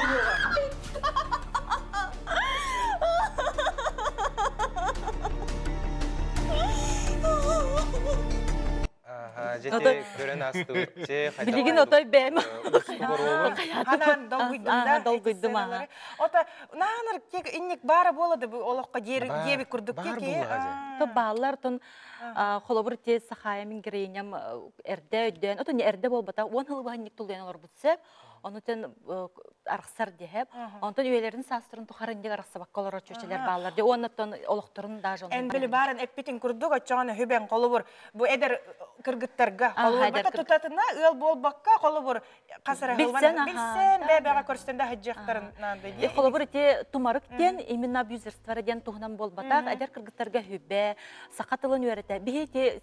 Jete gören astı. Bilgin otoy bem. Hanan dolguydum. Ota nanır kek innik bara boladı bu olaqqa debi kurduk keke. To ballar ton холобыр те сахаямин грейням эрде өдөн. Ото не эрде болбата, он хыл баһанник тулден олар бутсеп, онутен архсар дехеп, онтон үелерин састырын тухарын дек архсабак колор чөчелер баллар. Де онтон олохторун даже En bili baren ekpitin kurduk açağını hüben kolubur. Bu eder kırgıttarga kolubur. Bata tutatına ıl bolbakka kolubur. Kasara hılvan bilsen bebeğe körstende hıcıqtarın nandı diye. Холобыр те тумарык ден, именно абьюзерствара ден тухнан болбата, эдер кыргыттарга хүбе, сакатылын үйрәтә. Бихи те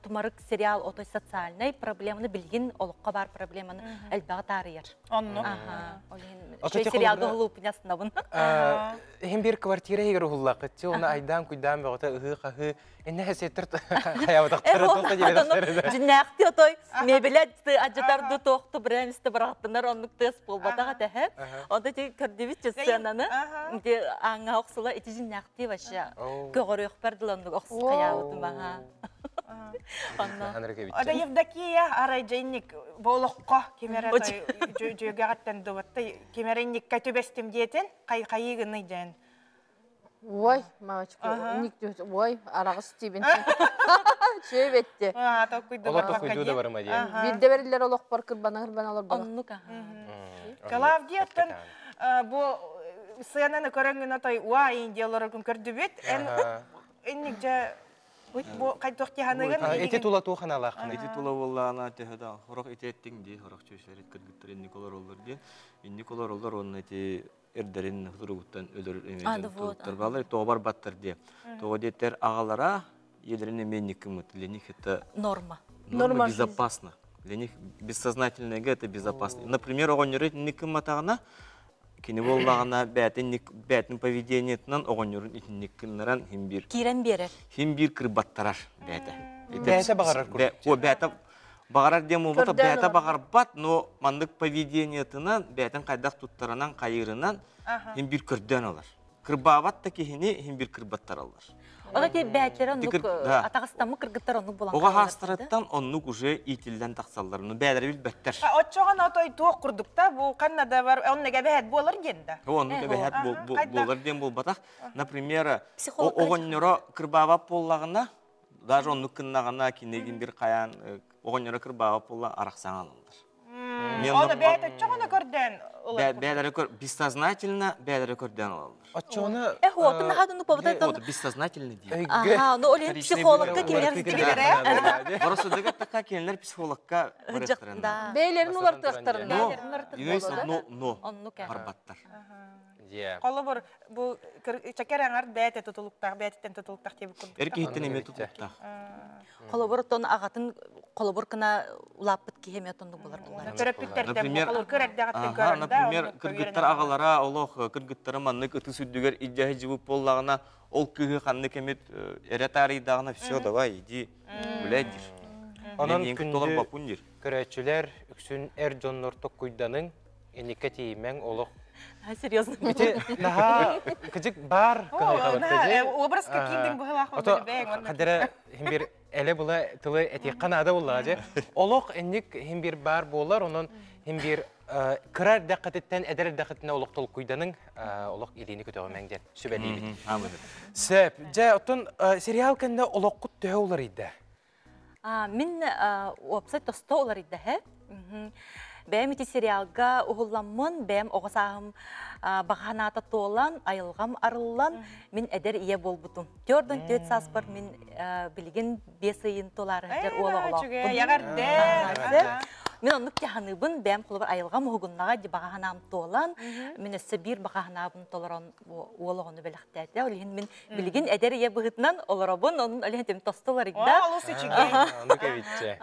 тумарык сериал отой социальный проблеманы билгин, олыққа бар проблеманы әлбәғы тарыйыр. Онну. Шөй сериалды ғылу пынясында бұн. Hem bir kvartira егер ұғыллақытты, оны айдан күйдан бәғыта ұғы қағы, әнне әсеттір қаябыдақтары тоқты жебедақтары. Жинәқті отой, мебелетті аджатарды тоқты бірәмісті бірақтынар, онлық тез болбатаға тәхіп. Онда те көрдебет жөссенаны, аңа оқсыла еті жинәқті баша. Көғыры өқпәрділ онлық оқсы қаябыдым баға. Ода Евдокия арайжайник болоққа кемератай жөгағаттан дұбатты кемерайник кәтөбестім дейетін қайығыны жайын. Ой, мамачка, ой, арағыз тейбен. Шөй бетті. Олар тұқыйду да бар ма дейін? Білді берілер олық бар кірбана олар бар. Онлық. Клавдияттан бұл сыянаны көріңін атай уайын деялары күн көрді бет. Әннік жа қайтоқты ханығын. Эти тула туған алақын. Эти тула боллағына тәхеді қорық ететтің де, қорық чөшерет кіргіттір енниколар олар де. Енниколар олар оның әте әрдерін ғұттан өлір емезден тұлыптыр балар. Тоғабар баттыр де. Тоғы деттер ағалара елеріне мен некім өт. Для них это норма. Норма безопасно. Для них бессознательное это безопасно. Например, оған өрет некім атағына Kini боллағына бәтін поведениетінен оғынырын итіннеккінлерін Кирен берер. хим бір кірбаттарар бәті. Бәті бағарар көрді. О, бәті бағарар дем олбата, бәті бағар бат, но мандық поведениетінен бәтін қайдақ тұттарынан, қайырынан хим бір көрден олар. Кірбават та кехіне хим бір кірбаттар алар. Ода те бәтлері оннук атағыстамы кіргіттар оннук болан Оға хастыраттан оннук уже итілден тақсалар. Бәдері біл бәттер. Отчоған отой туық құрдықта, бұл қаннада бар, онныға бәйет болар генді. Онныға бәйет болар дем бол батақ. Например, оғыннера кірбавап боллағына, даже оннук кіннағына кенеген бір қаян, оғыннера кірбавап боллағына арақсан алындар. Оны бәйет отчоғына көрден? Бәдері көр, бессознательно бәдері көрден алалар. Отчоғына... Отын нағадыны побатайдан... Оты бессознательно дейін. Ага, ну олен психологқа келер істегілер, Борысыдығы таққа келінер психологқа бұрықтырында. Бейлерін олар тұқтарында. Но, барбаттар. Қолы бұр, бұл чакер аңар бәйет тұтылықтақ, бәйеттен тұтылықтақ деп күрдік. Әркі еттен еме тұтылықтақ. Қолы бұр тұн ағатын, қолы бұр кіна ұлаппыт кейеме тұнды болар. Например, кіргіттар ағалара, олық кіргіттары маннык ұты сүрдігер идяхи жібіп боллағына, ол күйі қанны кемет әрәтаридағына, все, давай, иди, бүләдір. Онын күнді көрәтшілер үксін әр жоннортық құйданың енеке тейімен олық. Серьезно? Наха, кіжік бар кағайқабытты. Образ кәкейдің бұғылақ олды бәйін. Қадыры хембір әлі бұла тылы әтек қанада болла. Олық әнік хембір бар болар, оның хембір кірар дәқіттен, әдір дәқіттіне олық тұл құйданың олық елені көтеғі мәңден. Сөбәлі бейді. Сөп, жа, ұттын сериал кәнді олық құт түхе олар еді? Мен опсай тоста олар еді, хә? Бәм ити сериалга уғылламын, бәм оғасағым бағаната толан, айылғам арылан, мен әдер ие бол бұтым. Төрдің төт сас бар, мен білген бесейін толары әдер олағылақ. Мен оннук жаханыбын, бәм қолы бар айылғам ұғыннаға де бағанам толан, мен өсі бір бағанабын толаран олағыны бәліқтәді. Олеген мен білген әдер ие бұғытынан оларабын, оның олеген тем тостылар егді. Оны кәвитче.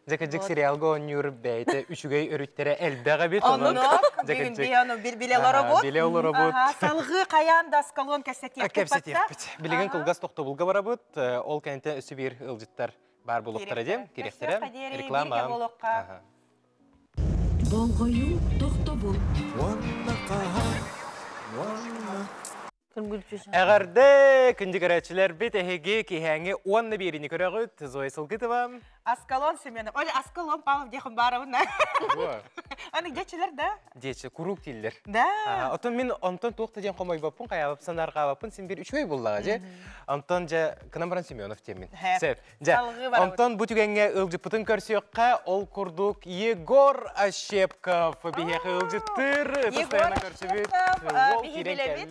Жекеджік сериалға оныр бәйті үшігей өріттері әлбәға бет. Онық, біле олары бұд. Біле олары бұд. Салғы қаян да скалон кәсетек бет. Білеген қылғас тоқты бұлға бара бұд. Ол кәнті үсі бір ұлжыттар бар болуқтар әдем. Керектерім. Реклама. Болғойу тоқты бұл. Әғарды күнді көрәтшілер бет әхеге кейхәңе онны беріні көрәғыт. Зоя Сылғытова. Аскалон Семенов. Оля, Аскалон Павлов дехім барауына. Аны детчілер, да? Детчі, күрук дейілдер. Да. Отын мен онтын тоқты ден қомай бапын, қаябып, санарға бапын, сен бір үшөй болдаға, же? Онтын же Кынамбаран Семенов темен. Сәп. Онтын бұтігенге ұлжыпытын көрсеуққа ол күрдік Егор Ощепков. Бейхе ұлжыттыр. Егор Ощепков. Бейхе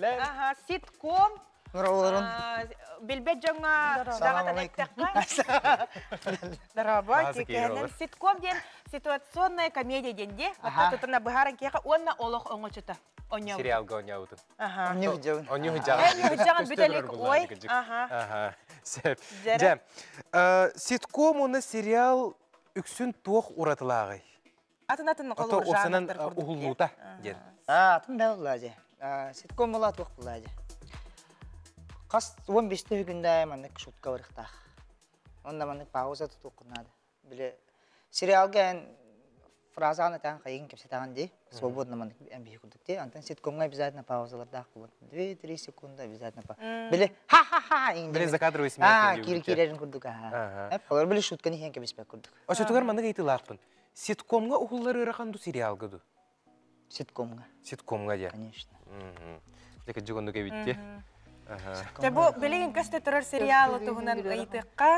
ситком. Билбет жаңа дағатан әттіққа. Дараба, кекенен ситком ден ситуационная комедия денде. Тұтына бұхарын кеға, онна олық оңычыта. Сериалға оня ұтын. Оня ұжағын. Оня ұжағын бүтелік ой. Сәп. Жәм, ситком оны сериал үксін тоқ ұратылағай. Атын қолы ұжағындар ұғылуыта. Атын да ұлады. Ситком ұла тоқ ұлады. Қас 15-те күнде маннык шутка барықтақ. Онда маннык пауза тұту құнады. Біле, сериалға ән фразаны тағын қайын кепсе тағын дей, свободно маннык әмбей күрдік де, антан ситкомға обязательно паузалардақ болады. 2-3 секунда обязательно пауза. Біле, ха-ха-ха! Біле, закадровый смех. Кирерін күрдік. Олар біле шутканы хен кепеспек күрдік. Ашытығар маннык айтылақпын. Ситкомға ұғылар ұрақанду сериалға ду? Ситкомға. Ситкомға де? Конечно. Дәкі жүгінді кәбітте? Бұл білеген көсті тұрар сериалы тұғынан ұйтыққа.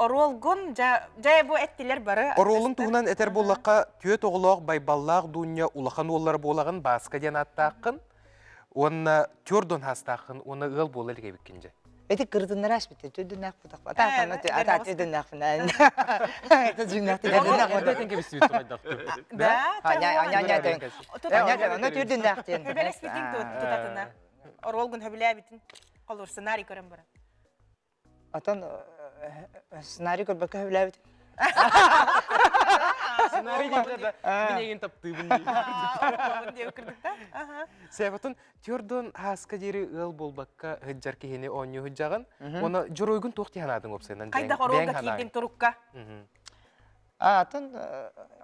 Оролғын, жай бұл әттілер бары. Оролын тұғынан әтер болаққа түйет оғылақ, байбаллақ, дүния, улақан олар болағын басқа ден аттақын, оны түрден хастақын, оны ғыл болы әлге беккенже. Эти кырдыннар ашбитте, төдүннак бутак. Ата төдүннак финан. Это жиннак төдүннак. Төдүнак бисбит тойдак. Да? Аня. Ана төдүннак тен. Хөбелес битин тутатына. Оролгун хөбелебитин. Колор сценарий көрөм бара. Атан сценарий көрбөккө хөбелебит. Сценарий дейді да, мен еген таптыбын дейді. Олмабын деп кірдік та. Сәбатын, түрден хаска дері ыл болбаққа хыджар кехені оню хыджағын, оны жүройгін тоқти ханадың опсайынан. Қайда оролға кейден тұрыққа? Атын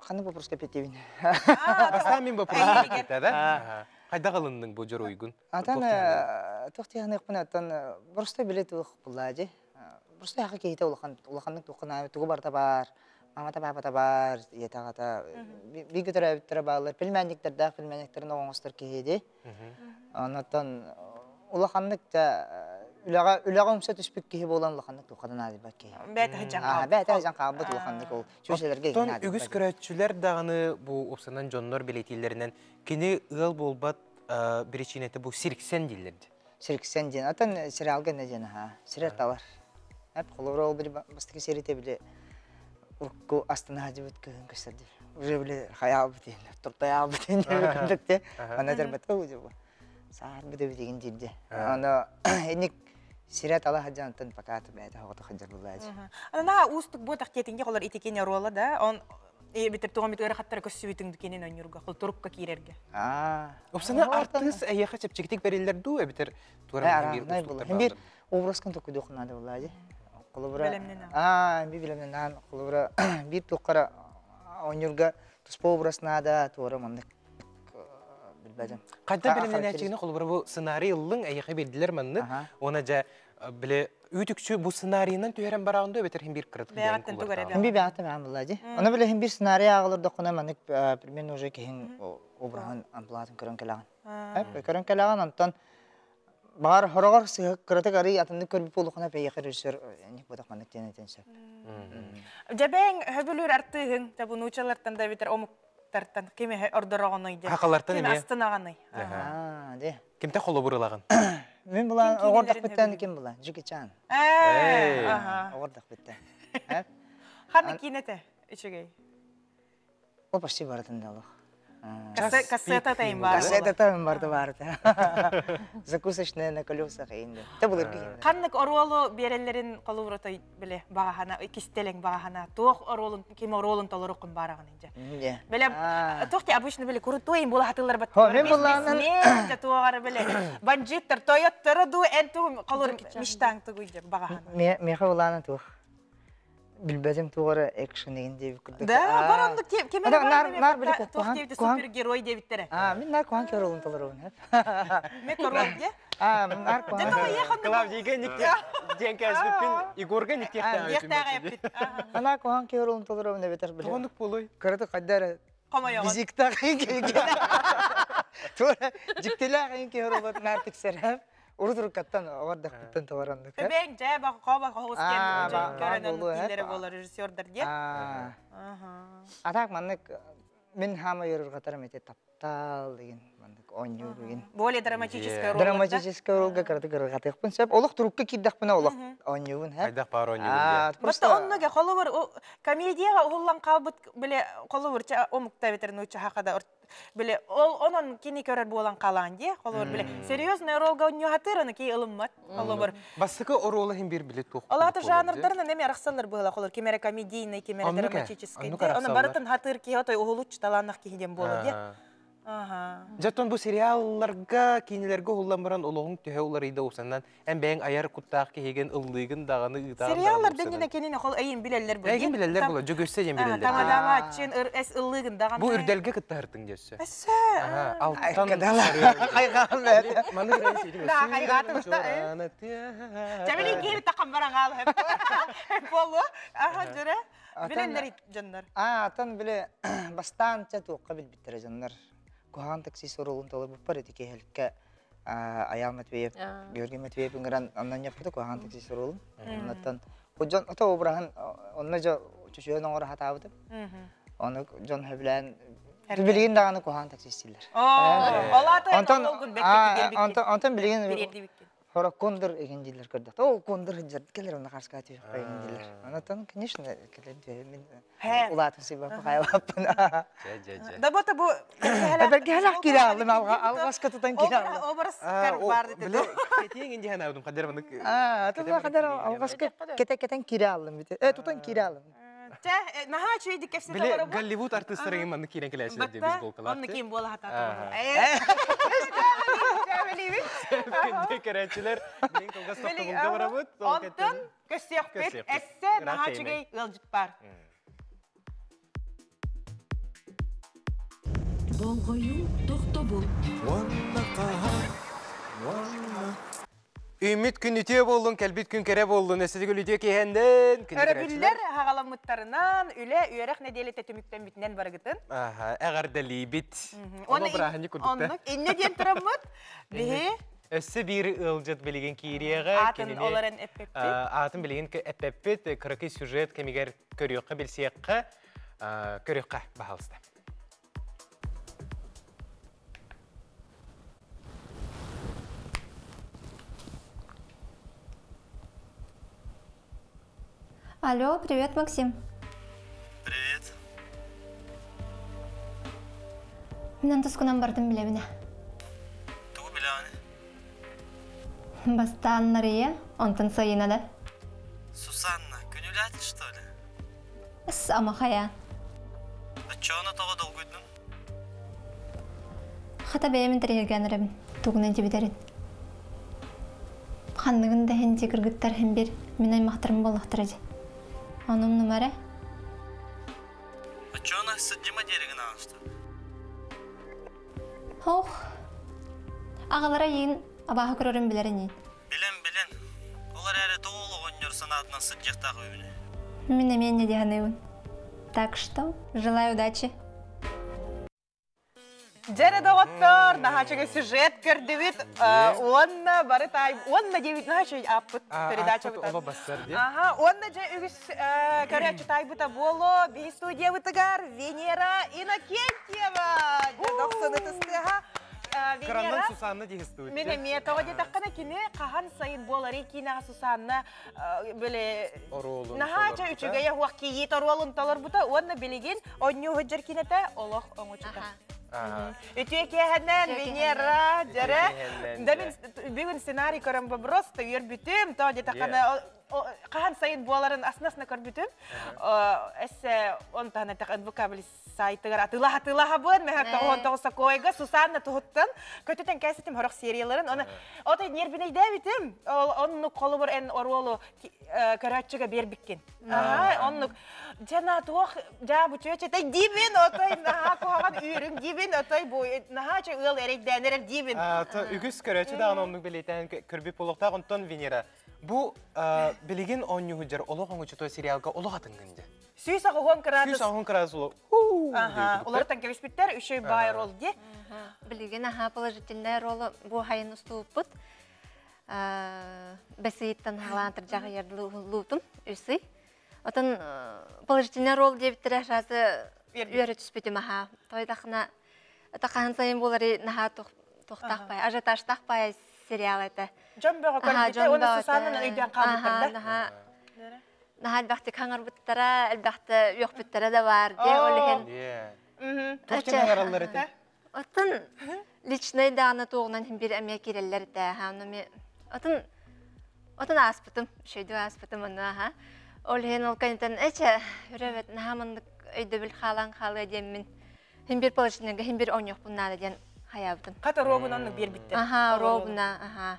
қаны бопырска петевин. Астан мен бопырска петевин, да? Қайда қалындың бұл жүройгін? Atan toqti hanıqpın atan bursta bilet uq bullaji. Bursta haqa keyte ulaqanның tuqına tuğu barda bar. Mamata babata bar yetaqata. Bir götürə bittirə bağlar. Pilmənliklərdə oğunstur keydi. Ondan ulaqanlık da ülağa umsa tüspük keyi bolan ulaqanlık tuqadan adi bak keyi. Bəyət hıcan qalb. Bəyət hıcan qalb ulaqanlık ol. Çöşələrə Ton ügüz körətçülər dağını bu opsanan jonlar biletillerinden kini ıl bolbat birçineti bu sirksen dillerdi. Sirksen din. Atan serialga ne jana ha. Sirer talar. Hep qolura ol bir bastaki serite bile urku astana hajibet kön kösterdi. Уже bile hayal bitin. Turtaya bitin gördükte. Ana terbeto ucu. Saat bide bitin dildi. Ana enik siret ala hajantan pakat beyda hawta hajar bullaji. Ana ustuk bu taqtiyetinge qolar itekene rola da on битер тугамит өре хаттар көссүбүтүңдү кенен өнүргө кыл турукка кирерге. Опсана артыс аяка чепчектик берилер ду битер тура бир устуктар. Бир образкан току докунады булажы. Колубра. Би билемнен колубра бир токкара өнүргө туспо образнада тура мындык билбедим. Кайда билемнен ачыгыны колубра бу сценарийдын аяка бердилер манны. Она жа биле ütükçü bu ssenariyinен tüyeren barağında öbeter hem bir kırıtık beğen kullanır. Hem bir beğen ben bulladı. Ona bile hem bir senaryo ağılır dokuna manik primen oje kehin obrahan amplatın kırın kelagan. Hep kırın kelagan antan bahar horogar sıhh kırıtık arı atındık körbi polukuna peyakır rejisör yani bu da manik deneten sep. Jaben höbülür arttığın tabu nuçalardan da biter omuk tartan kime ordorağanaydı. Hakalartan emi? Astınağanay. De. Kimte kolu burulağın? Men bulan oğurdak bitten kim bulan? Jüki Chan. Oğurdak bitten. Hangi kinete? İçegey. O pasti baratında Allah. Kasseta tayım var. Kasseta tayım vardı. Zakusashne na kolyosa kayında. Tabulur ki. Kanlık orolu berellerin koluvroto bile bağahana, ikisteleng bağahana. Tuğ orolun, kim orolun tolorukun barağın ince. Böyle tuğti abuşunu böyle kurutuayım bula hatırlar bat. Men bulanın. Ne tuğar böyle. Banjitler, Toyota'ra du entu kolur miştang tuğuyca bağahana. Meha bulanın tuğ. Bilbedim tuğara action indi bir da barondu kemer nar bile tuğ devde süpergeroy devittere. Men nar kuhan körolun tolorun hep. Me korol diye? Men nar kuhan. Jeta ya xandı. Klavdiga nikte. Cenkazlıkın Igorga nikte yaptı. Nar kuhan körolun tolorun ne beter bile. Tonuk buluy. Kırdı kaddara. Kamaya. Dizikta kayın. Tuğra jiktela kayın körolun nar tikser hep. Urdur kattan orada kattan tovarandık. Ben ceba kaba hosken görenen dilleri bolar rejisörler diye. Atak manlık men hama yürür katarım ete taptal degen manlık onyu degen. Более драматическая роль. Драматическая роль кырды кыргатык пын сеп олук турукка киддак пына олук онюн хэ. Кайдак бар оню. Просто оннога холовар комедияга уллан калбыт биле холовар омукта ветерин уча хакада биле онон кини көрөр болан калан ди холовар биле серьезный ролга оню хатыраны ки ылыммат холовар. Басыкы оролы hem bir билет тук. Алаты жанрдарын неме рахсалар була холор кемере комедийный кемере драматический. Оны бартын хатыр ки отой улуч таланак киден болу ди. Жаттон bu seriallarga, kinilerge hullanmaran olohun tühevları ida olsandan en beğen ayar kuttaq kehegen ıllığın dağını ıdağın. Seriallardan yine kenine kol ayın bileller bu. Ayın bileller bu. Jo göstereceğim bileller. Tamadama için es ıllığın dağını. Bu ürdelge kıtta hırtın jesse. Esse. Alttan Kaygan be. Manı reisi. Da kaygatın usta. Cemilin gibi takım baran al hep. Hep bolu. Aha jure. Bilenler canlar. Tan bile bastante tuqabil bitter canlar. Kuhan taksi sorulun tolu bu parati ke helka ayal Matveyev, Georgi Matveyev ngran ondan yaptı kuhan taksi sorulun. Ondan John ata obrahan onna jo çüşüyor nora hata avdı. Onu John Heblen bilgin dağını kuhan taksi stiller. Olata olgun bekle. Ondan bilgin Hora kondur egenciler gördü. O kondur hıcırt gelir ona karşı katıyor egenciler. Ondan конечно kelim ulatın sebep kayıpın. Da bota bu Gel kiralı algas katutan kiralı. Obras kar vardı dedi. Ketiyen ince hana udum kader bandık. Tabii kadar algas keten kiralı bite. Tutan kiralı. Те, наха чуйдик кепсете Биле барабы. Голливуд артистлары иманны кирен келәчләр ди бейсболкалар. Онны кийин бола хата. Кенде керәчләр мин кылга сакта булды барабы. Онтон көсөкпет эссе наха чугай ылжык бар. Болгою тохтобул. Үмит күнүтө болдун, кәлбит күн кере болдун. Эседи гүлүтө киһенден. Өрөбүлләр хагаламыттарынан үле үйрәк неделе төмүктән битнән барыгытын. Аха, әгәр дәли бит. Оны брахани кудукта. Онны инне ден турамыт. Бихи Өссө бир ылжыт билеген кириеге. атын оларын эппеппит. Атын билеген эппеппит, кырыкы сюжет кемигер көрөккө билсеккө, көрөккө баһалста. Алло, привет, Максим. Привет. Мен тускунан бардым биле мене. Тугу биланы? Бастан Мария, онтон Саина да. Сусанна, күнүләт, что ли? Ама хая. Чоно того долгуйдун? Хата бәйемін тірегенерім, тугунан жебедерін. Ханныгын да хен жекіргіттар хен бер, мен аймақтырым болақтырады. Onun numara? Чоно сыджима дерегін алышты. Ох, ағалара ең абаға көрерін білерін ең. Билен. Олар әрі тоғылы ойнер санатына сыджиқтағы үйіне. Мен не дегенеуін. Так что, желаю удачи. Жере доғыттар, нахачыға сюжет көрдівіт, онна бары тай, онна девіт нахачы аппыт передача бұтар. Оба бастар, де? Онна же үгіс көрәчі тай бұта болу, бей студия бұтығар, Венера Иннокентьева. Доқсыны тұстыға. Краннан Сусанна дейі студия. Мене метоға де таққана кені қахан сайын болары кейінаға Сусанна біле... Нахачы үчіге яғуақ кейет оролын талар бұта, онна білеген, онны ғыджар кенеті олық оңычыта. Ütüye kehenden Венера, жаре. Дәмен бүгін сценарий көрім бұл просто үйер бүтім, тоғде таққана қахан сайын боларын аснасына көр бүтім. Әсі он тағына таққан бұқабілі сайтығыр атыла-атыла бұн, мәхәк тоғын тоғыса койға, Сусанна тұғыттын. Көтітен кәсетім хорық серияларын. Отай нербіне де бүтім. Онны қолы бір ән оролу көрәтчіға бербіккен. Онны жана тоқ, жа бұчөчі, дибін отай наға қоған үйрің, дибін отай бой, наға чы ұл әрек дәнерер дибін. Үгіз көрәтші дағын онның білейтен көрбіп болуқтақ онтон Венера. Бұ білеген онны ғыджар олық оңычы той сериалға олық атыңғынды. Сүйіс ағуған қыратыз. Сүйіс ағуған қыратыз олы. Олардан кәвеспеттер үші бай рол де. Білеген положительный ролы бұл хайын ұстуып бұд. Бәсейттен ғалантыр жағы ерді лұтым үсі. Отын положительный рол дебіттірі жазы үйері түспетім аға. Тойдақына таққан сайын болары наға тоқтақпай, ажаташтақпай сериал әті. Жон бөға көрбетті, оны Сусанның үйден қалдықтырды. Наға әлбәқті қаңыр бұттара, әлбәқті өқ бұттара да бар. Тоқтен ағаралар әті? Отын личный дағына тоғынан бір әме керелер әті. Отын аспытым, шөйді аспытым оны. Олген ол кәнеттен әчі үрәбет нағамындық өйді біл қалан қалы әдемін. Хем бір полышынығы, хем бір оңық бұннады ден хаябытым. Қаты робын оның бер бітті? Робына,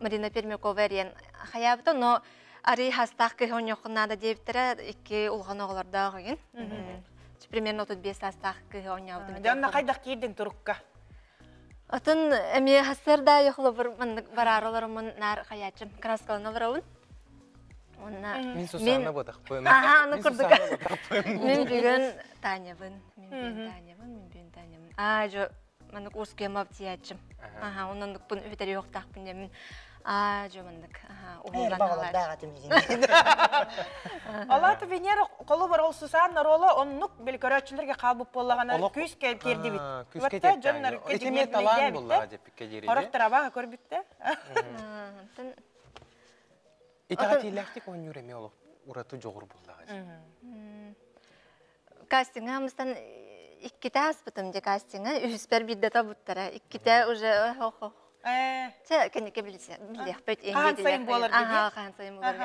Марина Пермякова әрен хаябытым, но ари хастақ күй оңық бұннады дептірі, екі ұлған оғыларда ғойын. Примерно 35 хастақ күй оңық. Жанна қайдақ кейдің тұрыққа? Отын әме хастарда еқылы бір арыларымын нар хаячым, краскаланы барауын. Мен Сусанна бодақ бұйым. Аны күрдік. Мен бүгін Танябын. Жо, мандық ұрске мап тиячым. Онын бұн өтері оқтақпын демін. Жо, мандық ұғылдан қалады. Алаты Венера қолы бар ол Сусанна ролы, оннық біл көрәтшілерге қалбып болағана күз керді біт. Күз кетті. Этеме талан болаға деп кедері. Орықтыр абаға көр бітті. Итағат еләқтік он юреме олық ұраты жоғыр болаға. Кастинга мұстан икките аспытым де кастинга, үспер бидді табыттара. Икките уже Це кенеке білесе бет Қан сайын болар дейді? Қан сайын болар.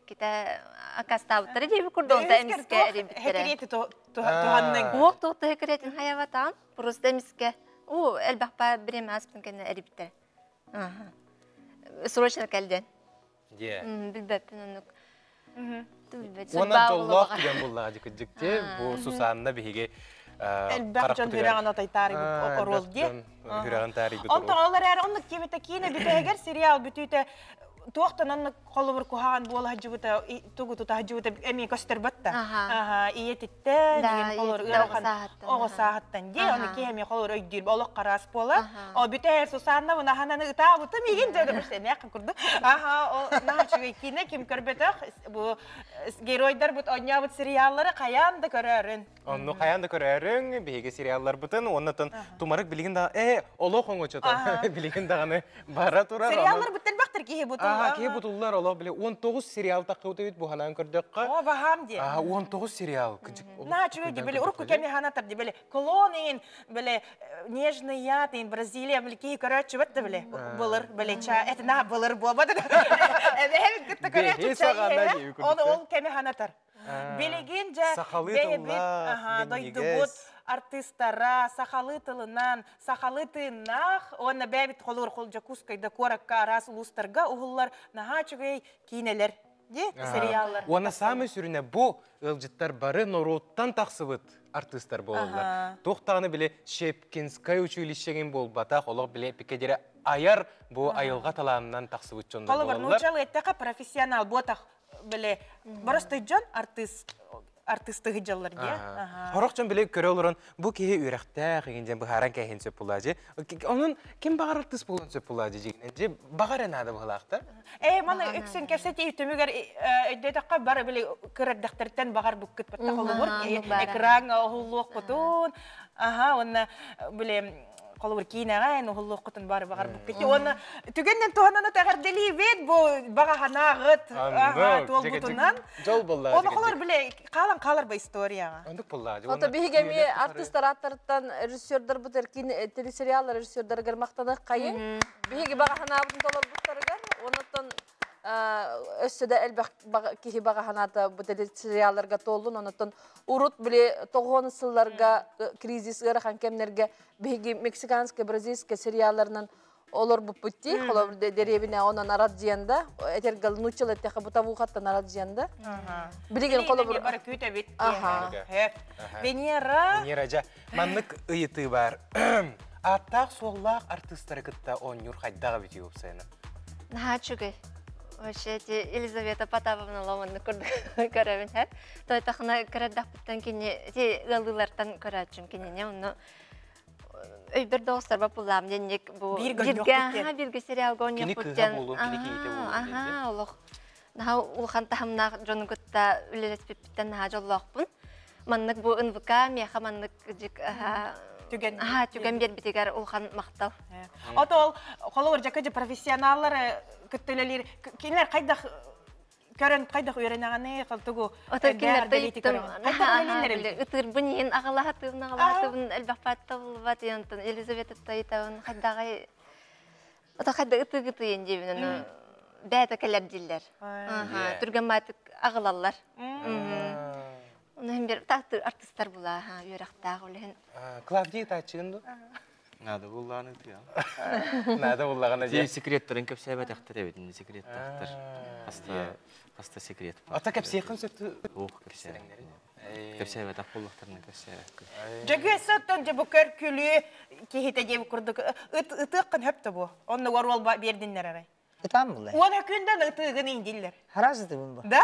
Ките акастабыттары дейбі күрдонда эмиске эрибиттері. Хекереті туғанның. Уоқ тоқты хекеретін хаяватан, просто эмиске. О, әлбақпа бірем аспын кені эрибиттері. Срочно кәлден. Білбәппін онық. Онан жоллақ деген боллаға жекіджікте, бұл Сусанна бігеге Әлбәқ жон хүрәған отайтары орол де. Онтан олар әрі онық кебеті кейіне бүтәгер сериал бүтүйті тоқтан онық қолы бір күхаған болы хажыбыта, тұғы тұта хажыбыта әмей көстер бітті. Иетітті, деген қолыр ұрған оғы сағаттан де, оны кейеме қолыр өйдер, олық қарас болы. О бүтәгер Сусанна бұна хананы ұта бұты меген жөді бірсе, мәқін күрді. Наға чүгей кейіне кем көрбетіқ, геройдар бұт ойня бұт сериаллары қаянды көрерін. Onu kayanda körerün, bihege seriallar butun, ondan tumarık bilgin da, olo kongo çotan, bilgin dağını bara turar. Seriallar butun baktır ki butullar. Ki butullar ola bile 19 serial takıvdı bit bu hanan kördük. O baham diye. 19 serial. Na çünkü böyle urku kendi hanatar diye böyle kolonin, böyle нежный яд, in Бразилия böyle ki körüçü bitti böyle, bulur böyle ça, et na bulur bu abadı. Evet gitti körüçü ça. Onu kendi hanatar. Bilgince дойды бут артистара сахалы тылынан сахалы тынах оны бәбит холур холжа кускайда коракка рас улустарга угуллар нахачугай кинелер де сериаллар. Оны самы сүрүнө бу ылжыттар бары нороттан таксыбыт артисттар болдулар. Токтаны биле Шепкинская училищеген болбата холок биле пикедере аяр бу айылга талаанынан таксыбыт жонда болдулар. Колобар нучалы эттека профессионал ботах биле барысты жон артисты гыжаллар дия. Хорокчон биле көрө олорун бу кеhe үрәктә гыгенден бу харан кеһин сөп булажы. Онун ким багар артист болгон сөп булажы жигенде багар нада булакта. Мана үксен кәсәте итемегәр өйдәтәккә бар биле кырдактыртан багар бу кытпатта холобор. Экран огыллык бутун. Онна биле Колор кинаган угуллык кытын бары багар бу кете. Оны түгеннен тугананы тәгәрдели бит бу бага ханагыт. Тол бутунан. Жол булла. Оны колор биле калар бу историяга. Ондук булла. Ото бигеми артисттар аттардан режиссерлар бу теркин телесериаллар режиссерлар гермактаны кайын. Биги бага ханабытын толор буттаргар. Онотон өссөдө элбек кихи бага ханата бу телесериалларга толдун. Онотон урут биле 90-сылларга кризис ырхан кемнерге биги мексиканский, бразильский сериалларынан олор бу путти, холор деревине онан араджиянда, этергал нучыл эттеха бутавухаттан араджиянда. Билеген холор бар күтө бит. Венера жа маннык ыйыты бар. Аттак соллак артисттар кытта онюр хайдага бит юпсайна. Нахачугай. Вообще Елизавета Потаповна ломанны көрөбүн хәп. Той тахына көрөддак биттен кини те галылардан көрөчүм кинене уну өйбір достар ба пулам денек бу бирге сериал гонья путтен. Олох. Наха улхан тахымна жону гытта үлелеспептен наха жоллоқпун. Маннык бу НВК меха маннык жик түген бербитигер улхан мактал. Отол холор жакыжы профессионаллар күттөлелер кинер кайда көрөн кайда үйренаганы калтыгу. Кинер тыйттым. Ытыр бунин агалахатын элбафатта булбат янтын Елизавета Таитовын кайдагы кайда ытыгыты энжебинен бәті келер диллер. Түрген матык агалаллар. Onun bir tahtır artistler bula, yürektağ olehen. Клавдия тачыгынды? Nada bullağını diyor. Nada bullağını diyor. Sekretlerin köp sebep tahtır evet, sekret tahtır. Hasta sekret. Ata köp sekret sötü. Köp sebep. Köp sebep akıllıklarını köp sebep. Jagı sattan bu körkülü ki hite gibi kurduk. Itıqın hepti bu. Onu varwal berdinler aray. Tam bullay. Ona künden ıtığını indiller. Harazdı bunu bu. Da.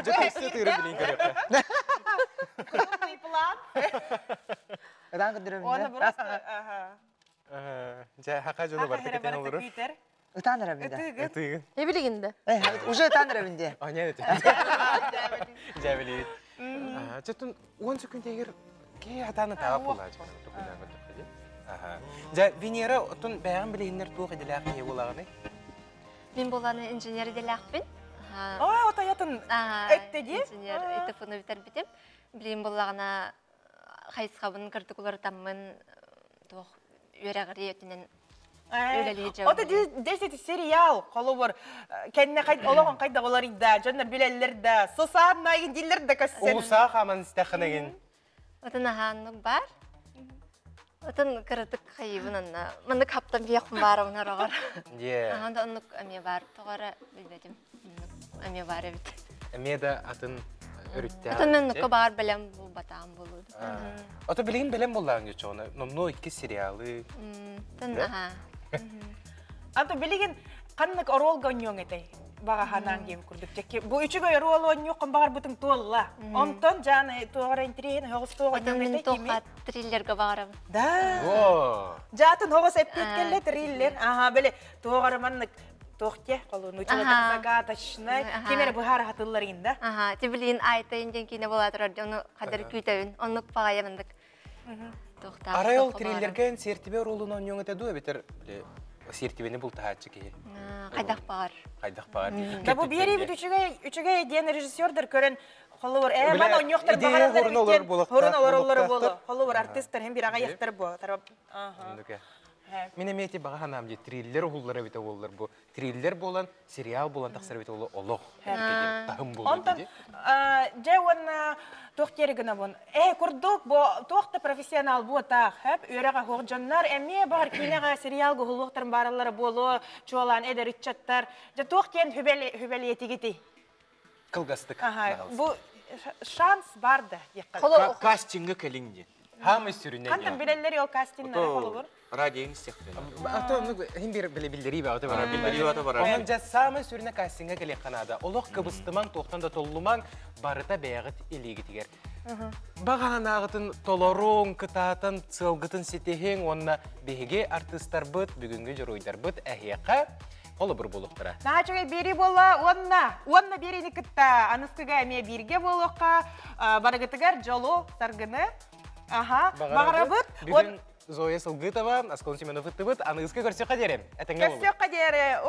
Çok istiyor bilin görüyor. Plan. Neden kıdırım ya? Ona burası. Aha. Haka jolu var teketen olur. Utanırım bir de. Itığın. Ne biliginde? Уже utanırım diye. Anya evet. Ceveli. Çetun 10 sekund yer ki hatana tavap olacak. Ja Venera otun bayan bileğinler tuğ ediler ki olağını. Ben bolanı injiner edilakpin. O tayatın etti diye. İnjiner etefonu biter bitim. Bileyim bolağına hayıskabın kırtıkları tamın tuğ үйрәгәри өтінен O da desi serial kolubur. Kendine olan kayda olar da, canlar bileller de, sosan nayın diller de kassen. Ulusa haman istekhanegin. Otun ahanlık var. Otun kırıtık kayıbınınna. Mandık haptan bir yakın var ona rağır. Ahanda onluk amiye var. Toğara bilmedim. Amiye var evet. Amiye de atın örütte. Otun onluk var bilem bu batağım buludu. Oto bilgin bilem bulağın geçi ona. Nomno iki serialı. Otun aha. Anta bilgin kanlık orol ganyon etey. Baga hanan gem kurduk çeki. Bu üçü göy orol ganyon kan bagar bütün tolla. Onton can toğara intrihen hoğuz toğara ganyon etey kimi. Otun toğat thriller gavarım. Da. Jatın hoğuz epketkelle thriller. Aha böyle toğara manlık toğtya kalın uçulatın saga taşına. Kimere buhar hatıllarında. Aha tibilin aytayın cenkine boladır onu kadar kütevin. Onu pagayamandık. Arayol thrillergen sertibe rolunu oynuyor etedu biter. Sertibeni bul tahatçı ki. Kaydak bağır. Kaydak bağır. Da bu bir yeri bir üçüge diyen rejissördür kören Hollywood. Ben oynuyorlar baharlar biten. Horun olur bolu. Hollywood artistler hem bir ağa yaktır bu. Мен эмети бага ханам же триллер hullara bite olur bu. Triller bolan, serial bolan taksar bite olur. Allah. Tahım bolu. Ondan cevon tohteri gına bun. Kurduk bu tohta profesyonel bu ta. Hep öreğe hoğcanlar emiye bar kinega serial go hulukların baralları bolu. Çoğalan eder içatlar. Je tohtiyen hübeliyeti giti. Kılgastık. Bu şans bardı. Casting'e kelince. Hamı sürüne. Kantan bilenleri yol castingler olur. Radyo'nun istekleri. Ata onu hem bir bildiri var. Bildiri var. Onun jasamı sürüne casting'e gele Kanada. Olok kıbıstıman tohtan da tolluman barıta beyagıt ili gitiger. Bagan ağıtın tolorun, kıtaatın, çılgıtın sitehin, onna behege artistlar bıt, bugünkü joroydar bıt, ehiyaka. Ola bir buluqtıra. Naha çoğay beri bolla, onna berini kıtta. Anıskıga eme birge boluqa, baragıtıgar jolo sargını. Aha, bağırabıt. Bugün Zoya Sılgıtova, Askon Simenov ıttıbıt, anıskı görsöqa derem. Görsöqa dere.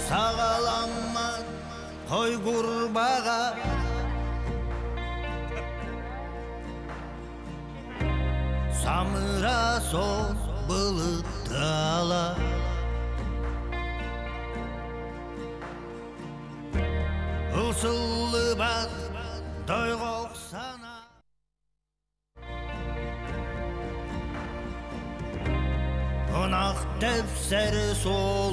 Sağalanma koy kurbağa Samıra sol bılıttala Isıllı bat doyğok sana Onak tefseri sol